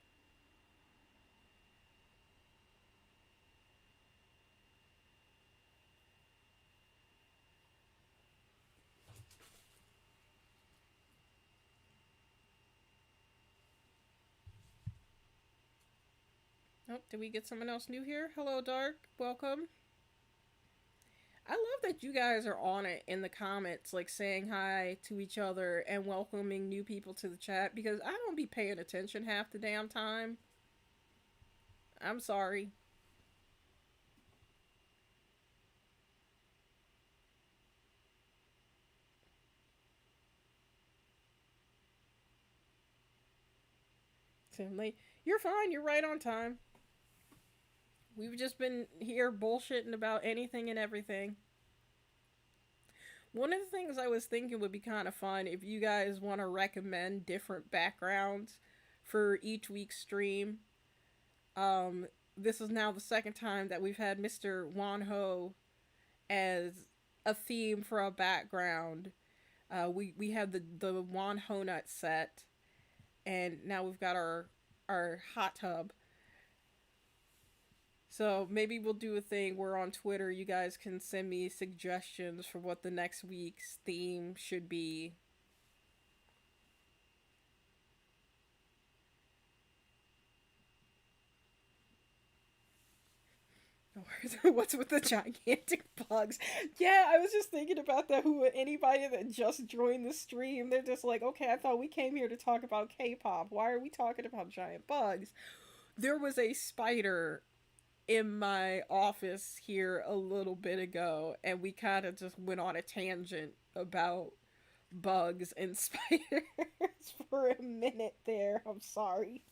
Oh, did we get someone else new here? Hello, Dark. Welcome. I love that you guys are on it in the comments, like saying hi to each other and welcoming new people to the chat because I don't be paying attention half the damn time. I'm sorry. Tim, you're fine. You're right on time. We've just been here bullshitting about anything and everything. One of the things I was thinking would be kind of fun if you guys want to recommend different backgrounds for each week's stream. Um, this is now the second time that we've had Mr. Wan Ho as a theme for a background. We had the Wan Ho nut set, and now we've got our hot tub. So maybe we'll do a thing where on Twitter you guys can send me suggestions for what the next week's theme should be. What's with the gigantic bugs? Yeah, I was just thinking about that. Who anybody that just joined the stream, they're just like, okay, I thought we came here to talk about K-pop. Why are we talking about giant bugs? There was a spider in my office here a little bit ago, and we kind of just went on a tangent about bugs and spiders for a minute there. I'm sorry.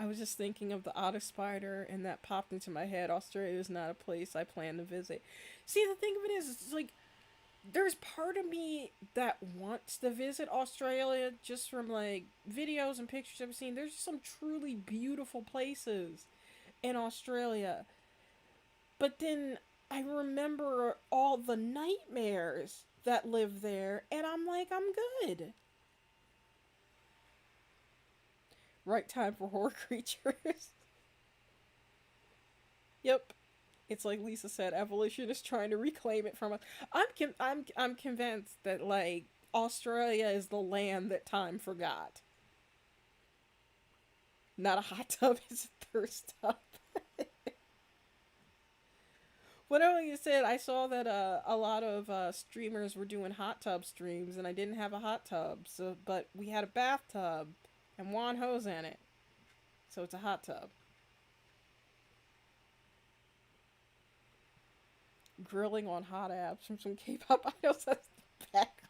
I was just thinking of the otter spider, and that popped into my head. Australia is not a place I plan to visit. See, the thing of it is, it's like there's part of me that wants to visit Australia just from like videos and pictures I've seen. There's some truly beautiful places in Australia, but then I remember all the nightmares that live there, and I'm like, I'm good. Right time for horror creatures. Yep. It's like Lisa said, evolution is trying to reclaim it from us. I'm convinced that like Australia is the land that time forgot. Not a hot tub, it's a thirst tub. What you said, I saw that a lot of streamers were doing hot tub streams, and I didn't have a hot tub, so but we had a bathtub and one hose in it, so it's a hot tub. Grilling on hot apps from some K-pop idols. That's the back.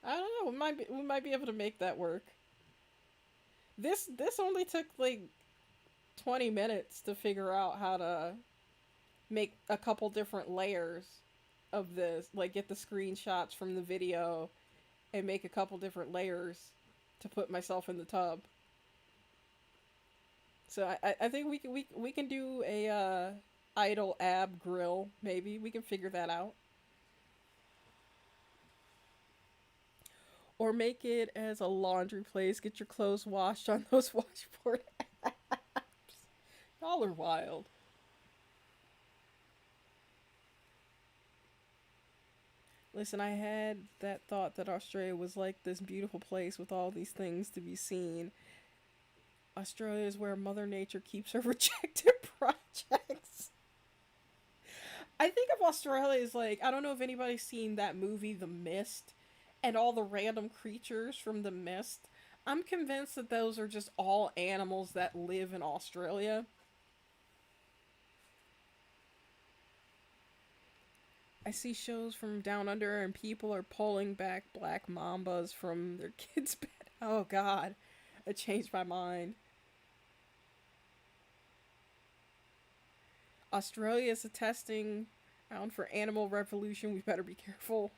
I don't know. We might be able to make that work. This only took like 20 minutes to figure out how to make a couple different layers of this. Like get the screenshots from the video and make a couple different layers to put myself in the tub. So I think we can do a idle ab grill. Maybe we can figure that out, or make it as a laundry place. Get your clothes washed on those washboard apps. Y'all are wild. Listen, I had that thought that Australia was like this beautiful place with all these things to be seen. Australia is where Mother Nature keeps her rejected projects. I think of Australia as like, I don't know if anybody's seen that movie, The Mist, and all the random creatures from The Mist. I'm convinced that those are just all animals that live in Australia. I see shows from down under, and people are pulling back black mambas from their kids' bed. Oh god, I changed my mind. Australia is a testing ground for animal revolution. We better be careful.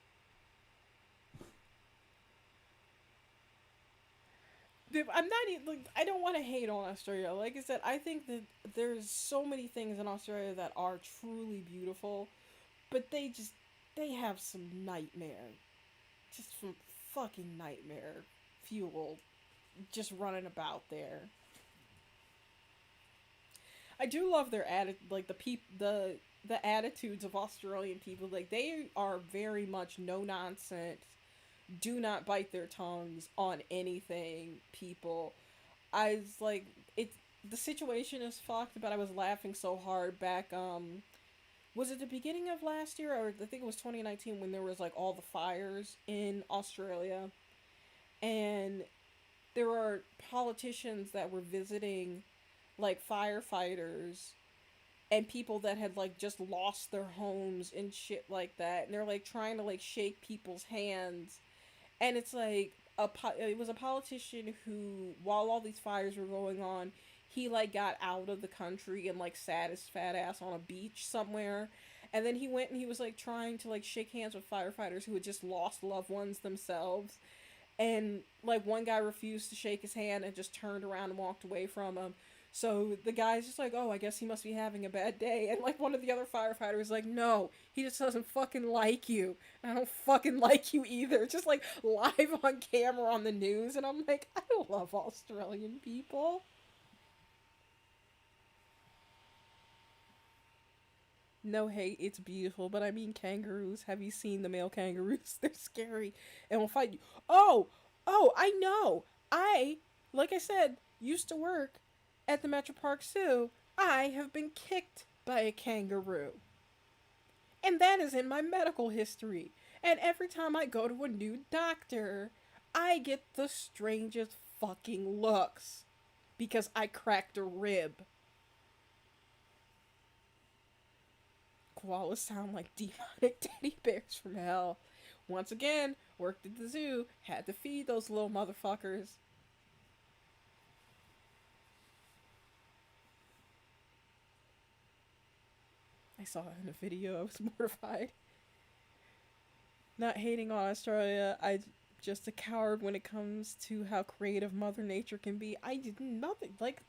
I'm not even, like, I don't want to hate on Australia. Like I said, I think that there's so many things in Australia that are truly beautiful, but they have some nightmare, just some fucking nightmare fuel, just running about there. I do love their like the attitudes of Australian people. Like they are very much no nonsense, do not bite their tongues on anything. People, I was like, it's the situation is fucked, but I was laughing so hard back. Was it the beginning of last year, or I think it was 2019 when there was like all the fires in Australia, and there were politicians that were visiting like firefighters and people that had like just lost their homes and shit like that, and they're like trying to like shake people's hands, and it's like it was a politician who, while all these fires were going on, he like got out of the country and like sat his fat ass on a beach somewhere, and then he went and he was like trying to like shake hands with firefighters who had just lost loved ones themselves, and like one guy refused to shake his hand and just turned around and walked away from him. So the guy's just like, oh, I guess he must be having a bad day. And like one of the other firefighters is like, no, he just doesn't fucking like you. And I don't fucking like you either. It's just like live on camera on the news. And I'm like, I love Australian people. No hate, it's beautiful. But I mean, kangaroos. Have you seen the male kangaroos? They're scary and will fight you. Oh, I know. Like I said, used to work at the Metro Park Zoo. I have been kicked by a kangaroo. And that is in my medical history. And every time I go to a new doctor, I get the strangest fucking looks because I cracked a rib. Koalas sound like demonic teddy bears from hell. Once again, worked at the zoo, had to feed those little motherfuckers. I saw it in a video, I was mortified. Not hating on Australia, I just a coward when it comes to how creative Mother Nature can be. I did nothing. Like,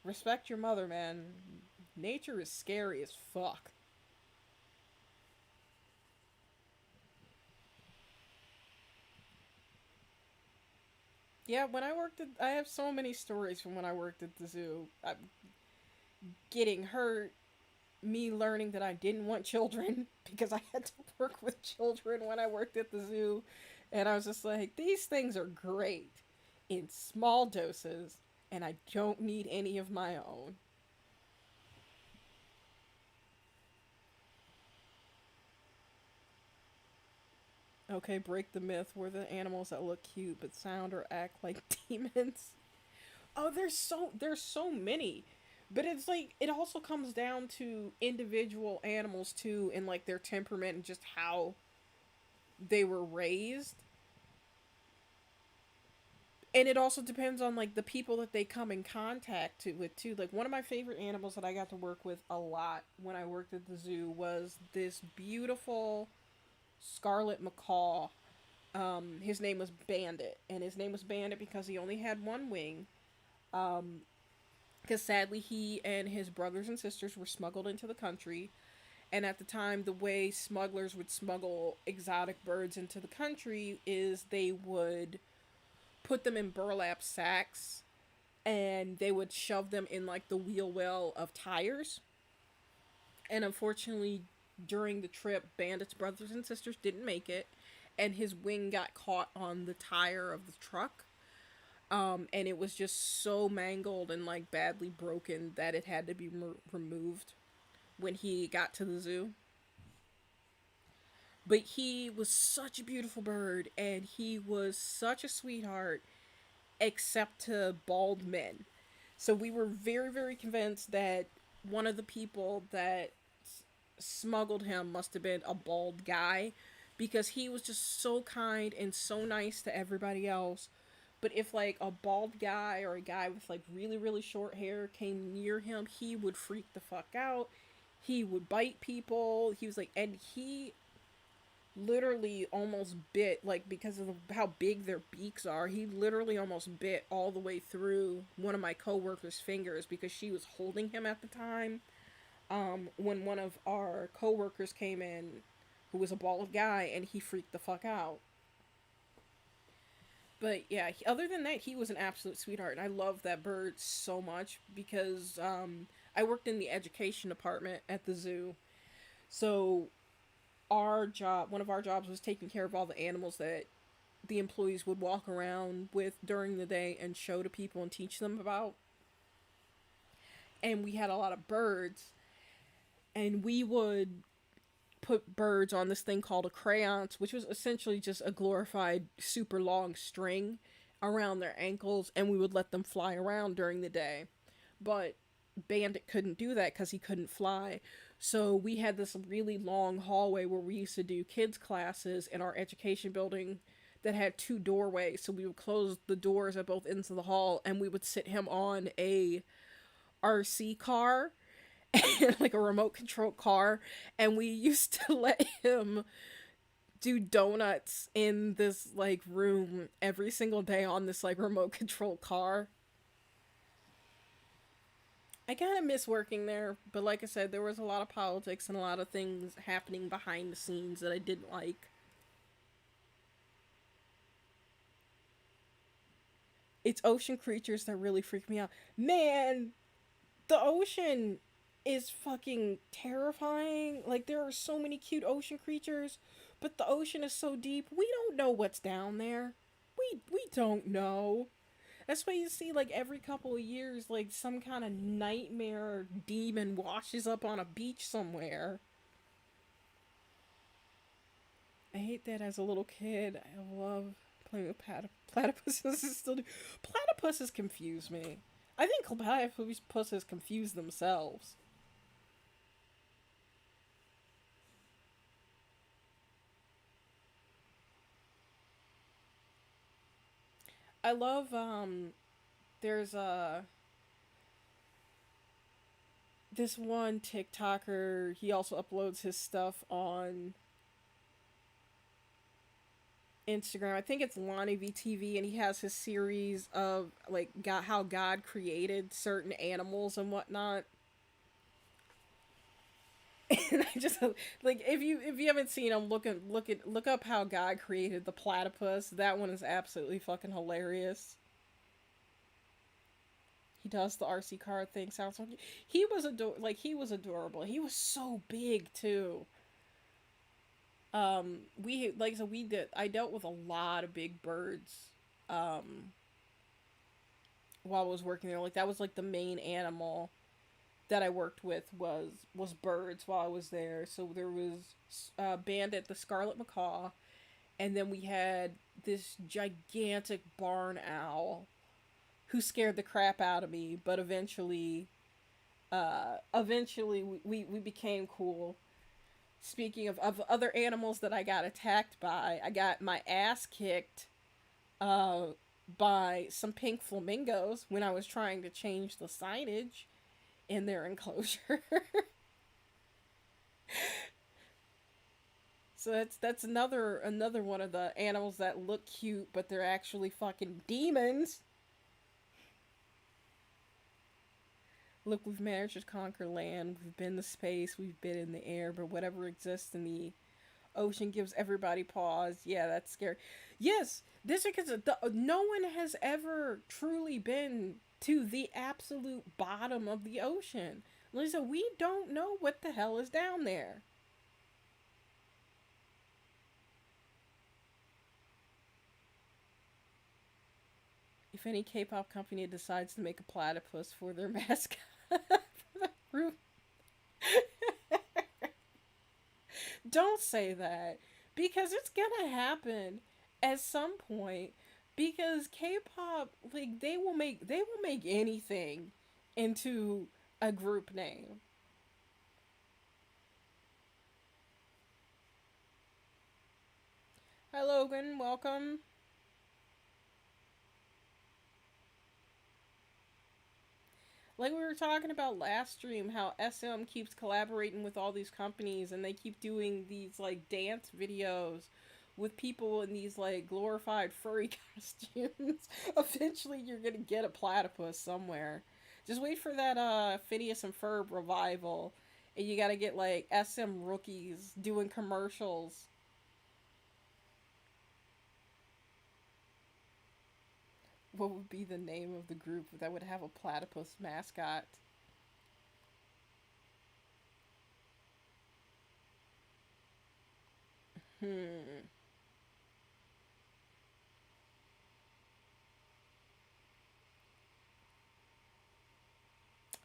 respect your mother, man. Nature is scary as fuck. Yeah, when I worked at, I have so many stories from when I worked at the zoo. I'm getting hurt, me learning that I didn't want children because I had to work with children when I worked at the zoo. And I was just like, these things are great in small doses, and I don't need any of my own. Okay, break the myth. We're the animals that look cute but sound or act like demons. Oh, there's so many. But it's like it also comes down to individual animals too and like their temperament and just how they were raised. And it also depends on like the people that they come in contact with too. Like one of my favorite animals that I got to work with a lot when I worked at the zoo was this beautiful scarlet macaw. His name was Bandit, and his name was Bandit because he only had one wing. Um, because sadly he and his brothers and sisters were smuggled into the country, and at the time the way smugglers would smuggle exotic birds into the country is they would put them in burlap sacks and they would shove them in like the wheel well of tires. And unfortunately, during the trip, Bandit's brothers and sisters didn't make it, and his wing got caught on the tire of the truck. And it was just so mangled and like badly broken that it had to be removed when he got to the zoo. But he was such a beautiful bird, and he was such a sweetheart, except to bald men. So we were very, very convinced that one of the people that smuggled him must have been a bald guy because he was just so kind and so nice to everybody else. But if like a bald guy or a guy with like really, really short hair came near him, he would freak the fuck out. He would bite people. He was like, and he literally almost bit, like because of how big their beaks are, he literally almost bit all the way through one of my coworkers' fingers because she was holding him at the time. When one of our coworkers came in, who was a bald guy, and he freaked the fuck out. But yeah, other than that, he was an absolute sweetheart, and I love that bird so much because I worked in the education department at the zoo. So one of our jobs was taking care of all the animals that the employees would walk around with during the day and show to people and teach them about. And we had a lot of birds, and we would put birds on this thing called a crayons, which was essentially just a glorified super long string around their ankles, and we would let them fly around during the day. But Bandit couldn't do that because he couldn't fly. So we had this really long hallway where we used to do kids classes in our education building that had two doorways. So we would close the doors at both ends of the hall, and we would sit him on a RC car, like a remote control car, and we used to let him do donuts in this like room every single day on this like remote control car. I kind of miss working there, but like I said, there was a lot of politics and a lot of things happening behind the scenes that I didn't like. It's ocean creatures that really freak me out. Man, the ocean is fucking terrifying. Like there are so many cute ocean creatures, but the ocean is so deep. We don't know what's down there. We don't know. That's why you see like every couple of years like some kind of nightmare demon washes up on a beach somewhere. I hate that as a little kid. I love playing with platypuses. Still do. Platypuses confuse me. I think platypuses confuse themselves. I love there's this one TikToker, he also uploads his stuff on Instagram. I think it's Lonnie VTV, and he has his series of like God, how God created certain animals and whatnot. And I just like if you haven't seen him, look up how God created the platypus. That one is absolutely fucking hilarious. He does the RC car thing. Sounds like he was adorable. He was so big too. We like so we did. I dealt with a lot of big birds. Um, while I was working there, like that was like the main animal that I worked with was birds while I was there. So there was Bandit, the scarlet macaw, and then we had this gigantic barn owl who scared the crap out of me. But eventually we became cool. Speaking of other animals that I got attacked by, I got my ass kicked uh, by some pink flamingos when I was trying to change the signage in their enclosure. So that's another one of the animals that look cute, but they're actually fucking demons. Look, we've managed to conquer land. We've been to space. We've been in the air, but whatever exists in the ocean gives everybody pause. Yeah, that's scary. Yes, this is because no one has ever truly been to the absolute bottom of the ocean. Lisa, we don't know what the hell is down there. If any K-pop company decides to make a platypus for their mascot for the group, don't say that because it's gonna happen at some point. Because K-pop, like they will make anything into a group name. Hi Logan, welcome. Like we were talking about last stream, how SM keeps collaborating with all these companies and they keep doing these like dance videos with people in these like glorified furry costumes. Eventually you're gonna get a platypus somewhere. Just wait for that Phineas and Ferb revival. And you gotta get like SM rookies doing commercials. What would be the name of the group that would have a platypus mascot? Hmm.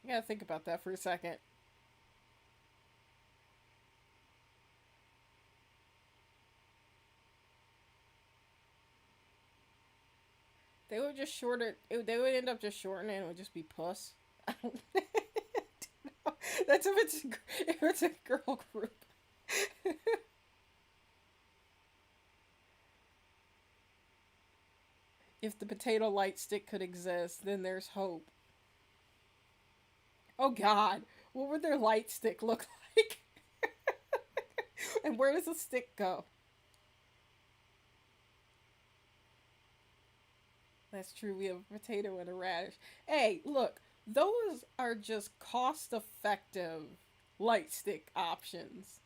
I gotta think about that for a second. They would just shorten it. They would end up just shortening it. It would just be puss. I don't know. That's if it's a girl group. If the potato light stick could exist, then there's hope. Oh God, what would their light stick look like? And where does the stick go? That's true. We have a potato and a radish. Hey, look. Those are just cost effective light stick options.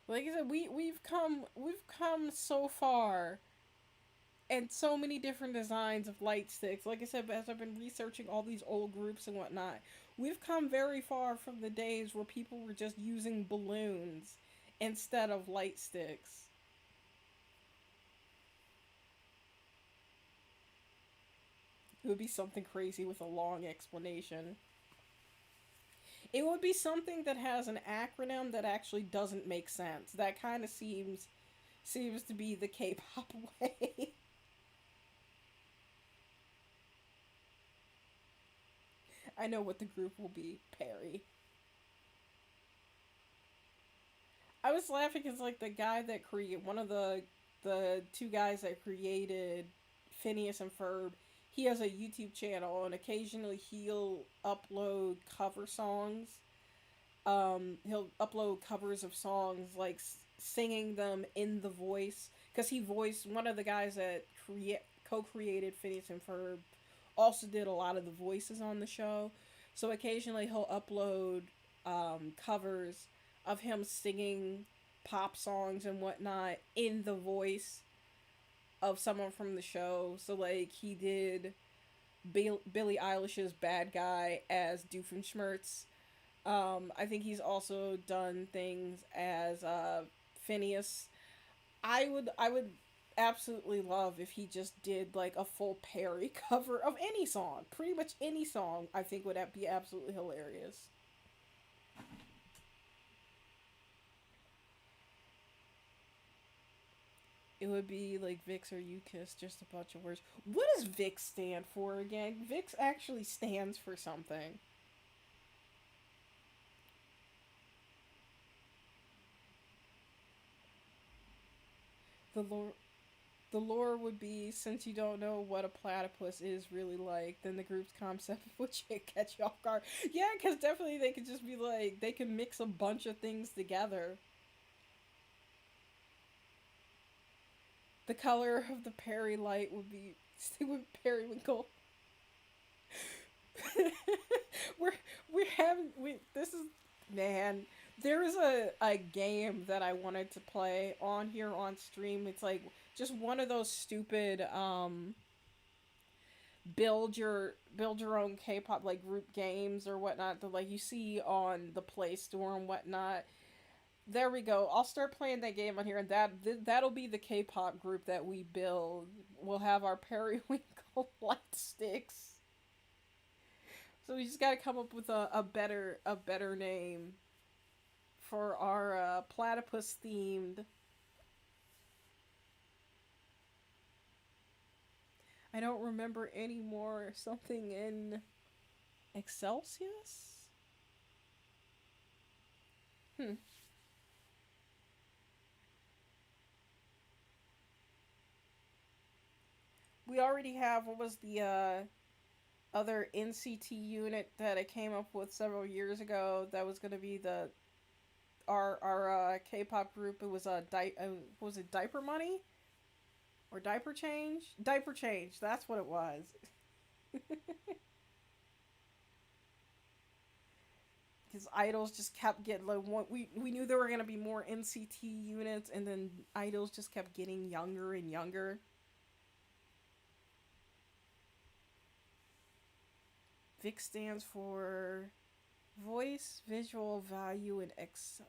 Like I said, we've come so far, and so many different designs of light sticks. Like I said, as I've been researching all these old groups and whatnot, we've come very far from the days where people were just using balloons instead of light sticks. It would be something crazy with a long explanation. It would be something that has an acronym that actually doesn't make sense. That kind of seems to be the K-pop way. I know what the group will be. Perry. I was laughing because like the guy that created one of the two guys that created Phineas and Ferb, he has a YouTube channel and occasionally he'll upload cover songs. He'll upload covers of songs like singing them in the voice because he voiced one of the guys that create co-created Phineas and Ferb. Also did a lot of the voices on the show, so occasionally he'll upload covers of him singing pop songs and whatnot in the voice of someone from the show. So like he did Billie Eilish's "Bad Guy" as Doofenshmirtz. I think he's also done things as Phineas. I would absolutely love if he just did like a full Perry cover of any song, pretty much any song. I think would be absolutely hilarious. It would be like Vix or you kiss, just a bunch of words. What does Vix stand for again? Vix actually stands for something. The lore, the lore would be, since you don't know what a platypus is really like, then the group's concept would catch you off guard. Yeah, because definitely they could just be like, they can mix a bunch of things together. The color of the Perry light would be with periwinkle. we're we're having we this is man. There is a game that I wanted to play on here on stream. It's like just one of those stupid build your own K-pop like group games or whatnot that like you see on the Play Store and whatnot. There we go. I'll start playing that game on here, and that'll be the K-pop group that we build. We'll have our periwinkle light sticks. So we just got to come up with a better name for our platypus themed. I don't remember anymore. Something in Excelsius. Hmm. We already have what was the other NCT unit that I came up with several years ago. That was gonna be the our K-pop group. It was was it Diaper Money or Diaper Change? Diaper Change. That's what it was. Because idols just kept getting like we knew there were gonna be more NCT units, and then idols just kept getting younger and younger. VIC stands for voice, visual value, and Excel.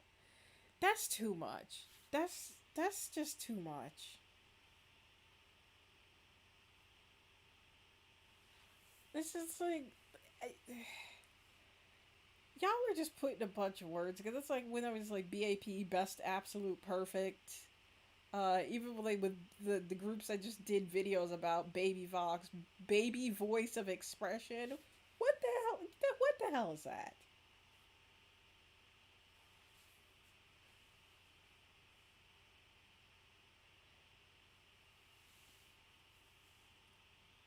That's too much. That's just too much. This is like I, y'all are just putting a bunch of words because it's like when I was like BAP best absolute perfect. Even like with the groups I just did videos about baby vox, baby voice of expression. What the hell? What the hell is that?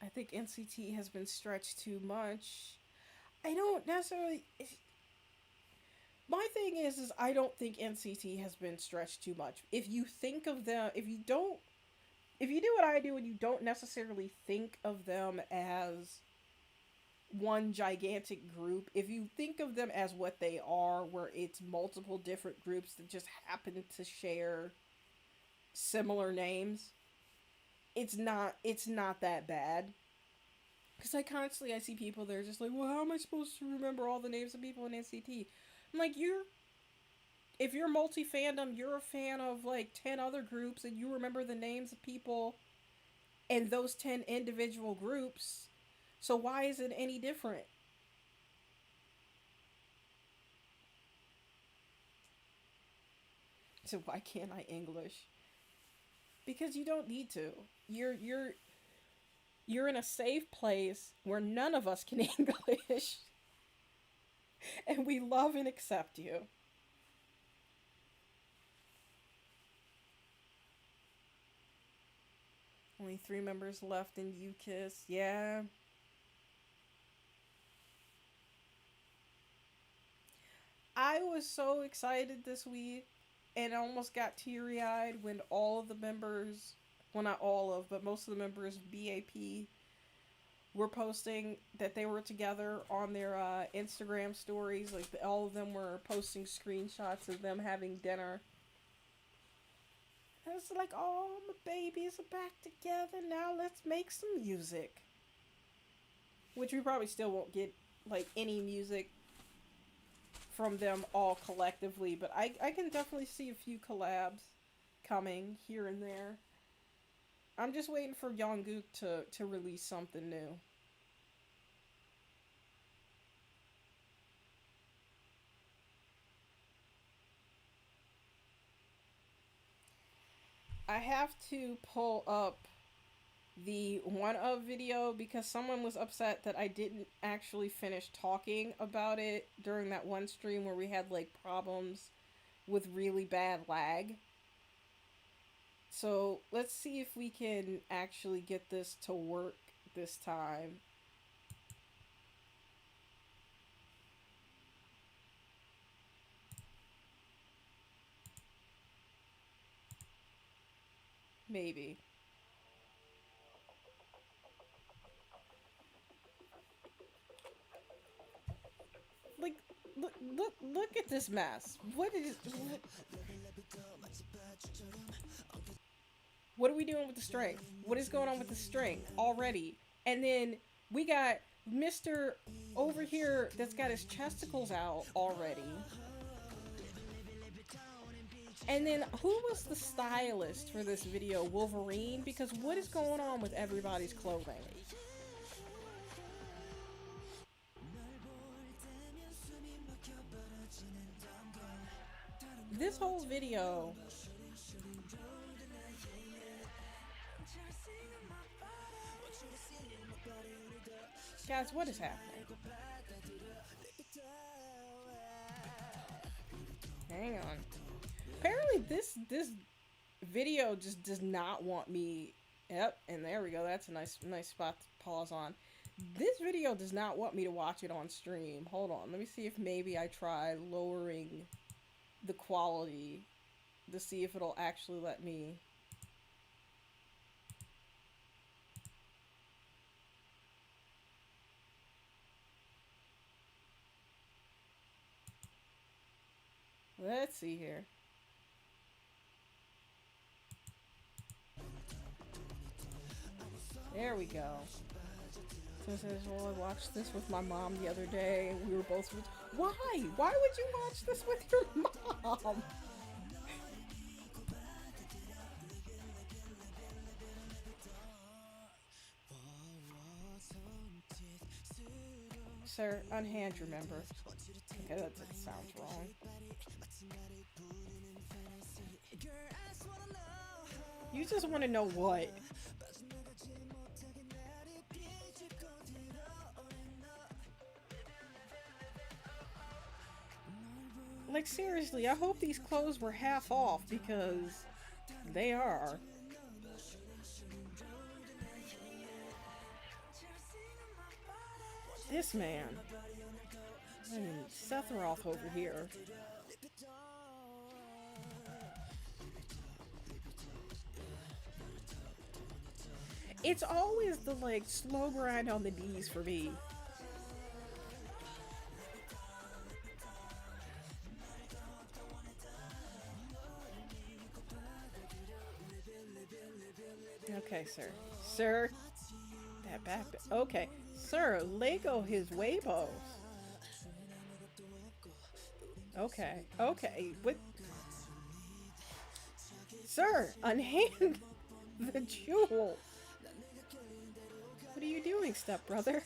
I think NCT has been stretched too much. I don't necessarily. My thing is I don't think NCT has been stretched too much. If you think of them, if you do what I do and you don't necessarily think of them as one gigantic group, if you think of them as what they are, where it's multiple different groups that just happen to share similar names, it's not that bad. Because I see people that are just like, well, how am I supposed to remember all the names of people in NCT? I'm like, if you're multi fandom, you're a fan of like 10 other groups and you remember the names of people in those 10 individual groups. So why is it any different? So why can't I English? Because you don't need to. You're in a safe place where none of us can English and we love and accept you. Only 3 members left in UKISS. Yeah. I was so excited this week and almost got teary eyed when all of the members, well, not all of, but most of the members of BAP were posting that they were together on their Instagram stories. Like, all of them were posting screenshots of them having dinner. And it's like, oh, my babies are back together. Now let's make some music. Which we probably still won't get, like, any music from them all collectively, but I can definitely see a few collabs coming here and there. I'm just waiting for Jungkook to release something new. I have to pull up the one of video because someone was upset that I didn't actually finish talking about it during that one stream where we had like problems with really bad lag. So let's see if we can actually get this to work this time. Maybe. Like, look at this mess. What are we doing with the string? What is going on with the string already? And then we got Mr. over here that's got his chesticles out already. And then who was the stylist for this video? Wolverine? Because what is going on with everybody's clothing? This whole video, guys, what is happening? Hang on. Apparently this video just does not want me. Yep, and there we go. That's a nice spot to pause on. This video does not want me to watch it on stream. Hold on. Let me see if maybe I try lowering the quality to see if it'll actually let me. Let's see here. There we go. So it says, well, I watched this with my mom the other day, and we were both. Why? Why would you watch this with your mom? Sir, unhand your member. Okay, that sounds wrong. You just want to know what? Like, seriously, I hope these clothes were half off because they are. This man. I need Sephiroth over here. It's always the like slow grind on the D's for me. Okay, sir. Sir, that back. Okay, sir, Lego his Weibos. Okay, okay. What? Sir, unhand the jewel. What are you doing, stepbrother?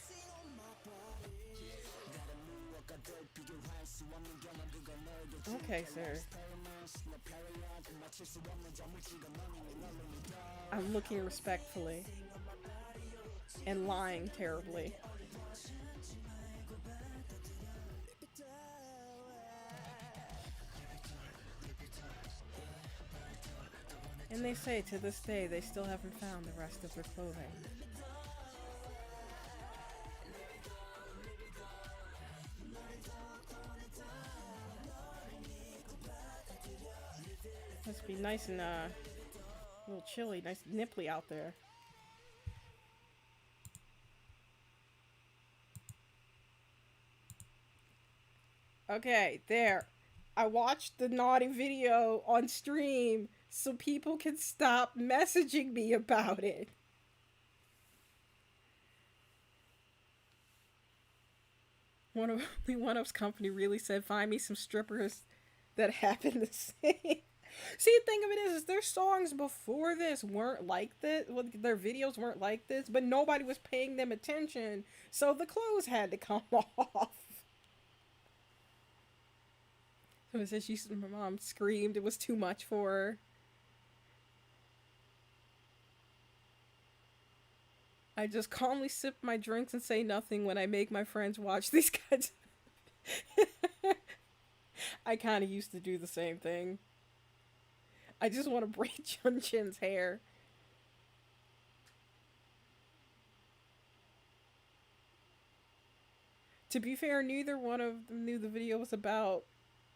Okay, sir. I'm looking respectfully and lying terribly. And they say to this day they still haven't found the rest of their clothing. Must be nice and a little chilly, nice nipply out there. Okay, there. I watched the naughty video on stream so people can stop messaging me about it. One up's company really said, find me some strippers that happen the same. See, the thing of it is their songs before this weren't like this. Well, their videos weren't like this, but nobody was paying them attention, so the clothes had to come off. So it says my mom screamed it was too much for her. I just calmly sip my drinks and say nothing when I make my friends watch these guys. I kind of used to do the same thing. I just want to braid Junchin's hair. To be fair, neither one of them knew the video was about.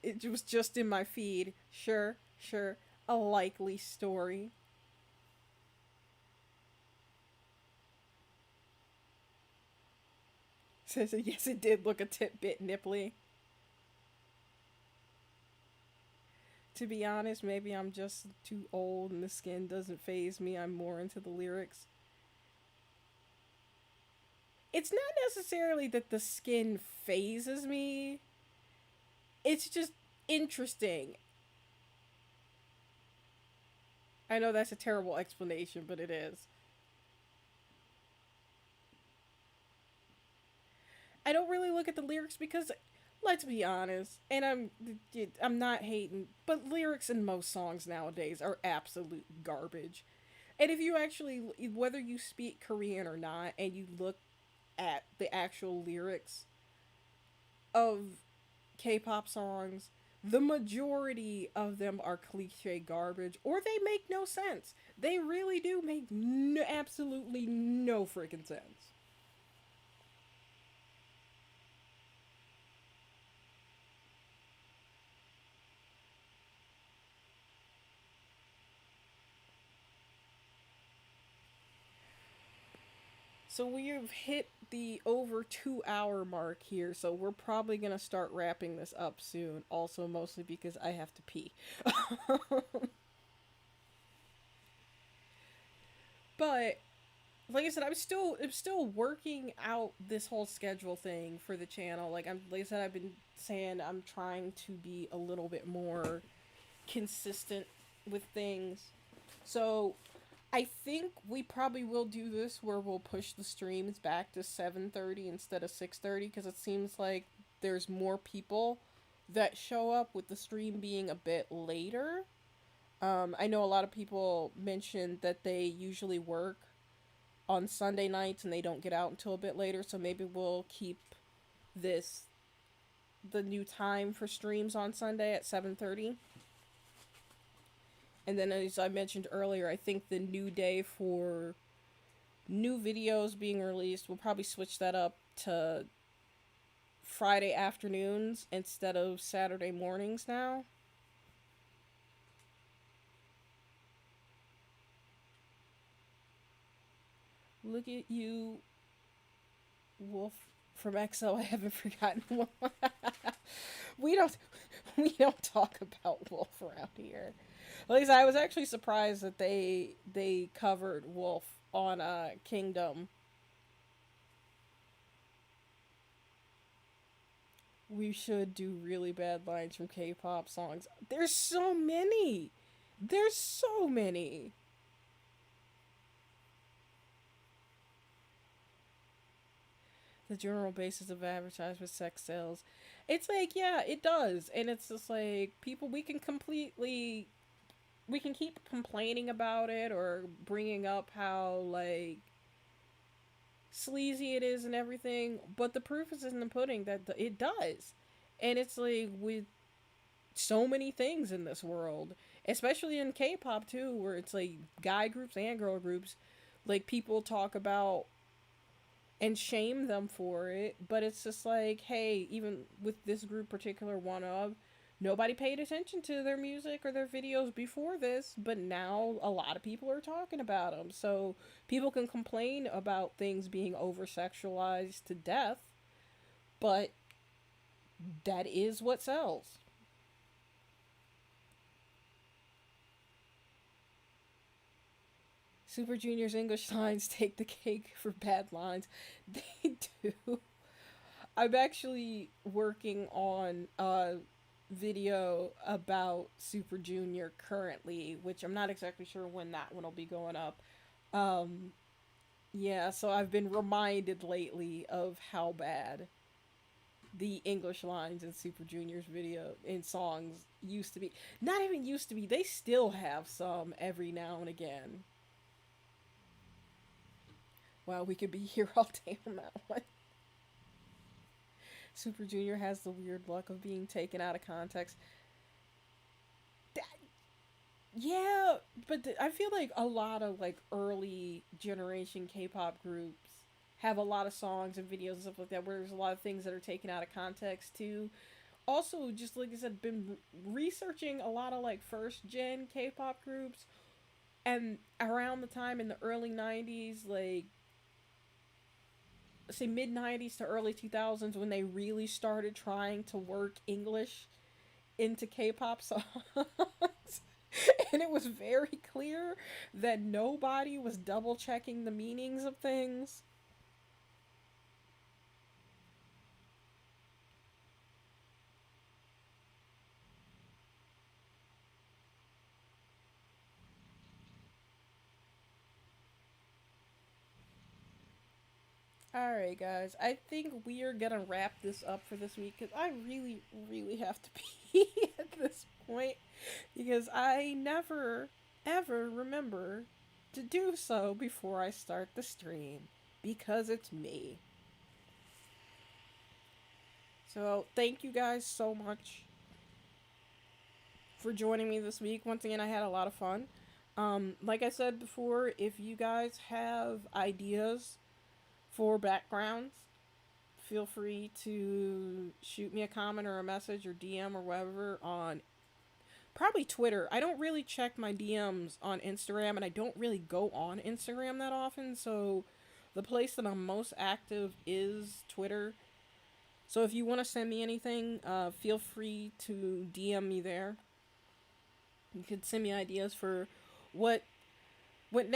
It was just in my feed. Sure, sure. A likely story. Says, yes, it did look a bit nipply. To be honest, maybe I'm just too old and the skin doesn't faze me. I'm more into the lyrics. It's not necessarily that the skin phases me. It's just interesting. I know that's a terrible explanation, but it is. I don't really look at the lyrics because let's be honest, and I'm not hating, but lyrics in most songs nowadays are absolute garbage. And if you actually, whether you speak Korean or not, and you look at the actual lyrics of K-pop songs, the majority of them are cliche garbage, or they make no sense. They really do make absolutely no freaking sense. So we've hit the over 2 hour mark here, so we're probably gonna start wrapping this up soon. Also, mostly because I have to pee. But like I said, I'm still working out this whole schedule thing for the channel. Like I said, I've been saying I'm trying to be a little bit more consistent with things. So I think we probably will do this where we'll push the streams back to 7:30 instead of 6:30 because it seems like there's more people that show up with the stream being a bit later. I know a lot of people mentioned that they usually work on Sunday nights and they don't get out until a bit later, so maybe we'll keep this the new time for streams on Sunday at 7:30. And then, as I mentioned earlier, I think the new day for new videos being released, we'll probably switch that up to Friday afternoons instead of Saturday mornings now. Look at you, Wolf from XO. I haven't forgotten one. we don't we don't talk about Wolf around here. At least I was actually surprised that they covered Wolf on Kingdom. We should do really bad lines from K-pop songs. There's so many. There's so many. The general basis of advertisement sex sales. It's like, yeah, it does. And it's just like people we can keep complaining about it or bringing up how like sleazy it is and everything, but the proof is in the pudding that it does. And it's like with so many things in this world, especially in K-pop too, where it's like guy groups and girl groups, like people talk about and shame them for it, but it's just like, hey, even with this group particular one of, nobody paid attention to their music or their videos before this, but now a lot of people are talking about them. So people can complain about things being over sexualized to death, but that is what sells. Super Junior's English lines take the cake for bad lines. They do. I'm actually working on a video about Super Junior currently, which I'm not exactly sure when that one will be going up. Um, yeah, so I've been reminded lately of how bad the English lines in Super Junior's video in songs used to be. Not even used to be, they still have some every now and again. Well, we could be here all day on that one. Super Junior has the weird luck of being taken out of context. That, yeah, but I feel like a lot of like early generation K-pop groups have a lot of songs and videos and stuff like that where there's a lot of things that are taken out of context too. Also, just like I said, been researching a lot of like first gen K-pop groups, and around the time in the early '90s, like say mid '90s to early 2000s, when they really started trying to work English into K-pop songs. And it was very clear that nobody was double checking the meanings of things. All right, guys. I think we are gonna wrap this up for this week because I really, really have to pee at this point because I never, ever remember to do so before I start the stream because it's me. So thank you guys so much for joining me this week. Once again, I had a lot of fun. Like I said before, if you guys have ideas for backgrounds, feel free to shoot me a comment or a message or DM or whatever on probably Twitter. I don't really check my DMs on Instagram and I don't really go on Instagram that often, so the place that I'm most active is Twitter. So if you want to send me anything, feel free to DM me there. You could send me ideas for what what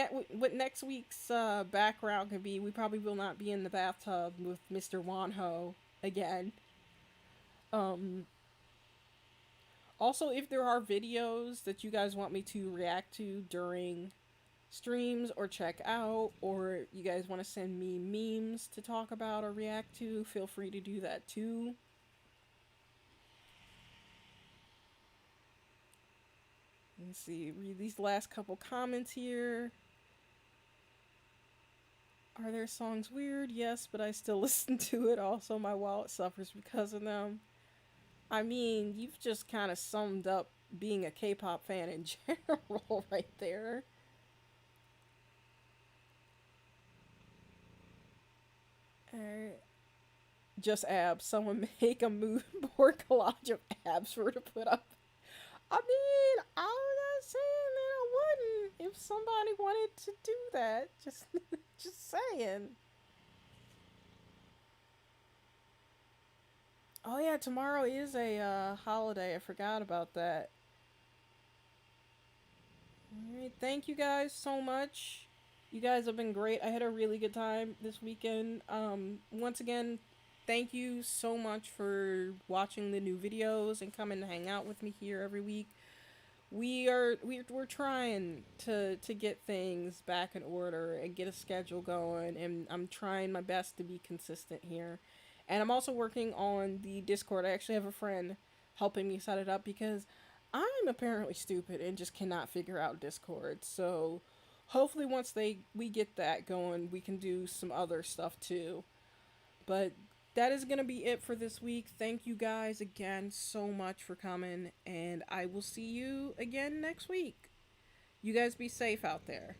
next week's background could be. We probably will not be in the bathtub with Mr. Wanho again. Um, Also, if there are videos that you guys want me to react to during streams or check out, or you guys want to send me memes to talk about or react to, feel free to do that too. Let's see, read these last couple comments here. Are their songs weird? Yes, but I still listen to it. Also, my wallet suffers because of them. I mean, you've just kind of summed up being a K-pop fan in general right there. Alright. just abs. Someone make a mood board collage of abs for her to put up. I mean, I'm not saying that I wouldn't if somebody wanted to do that. Just, just saying. Oh yeah, tomorrow is a holiday. I forgot about that. All right, thank you guys so much. You guys have been great. I had a really good time this weekend. Once again, thank you so much for watching the new videos and coming to hang out with me here every week. We're trying to get things back in order and get a schedule going, and I'm trying my best to be consistent here. And I'm also working on the Discord. I actually have a friend helping me set it up because I'm apparently stupid and just cannot figure out Discord. So hopefully once they we get that going, we can do some other stuff too. But that is going to be it for this week. Thank you guys again so much for coming, and I will see you again next week. You guys be safe out there.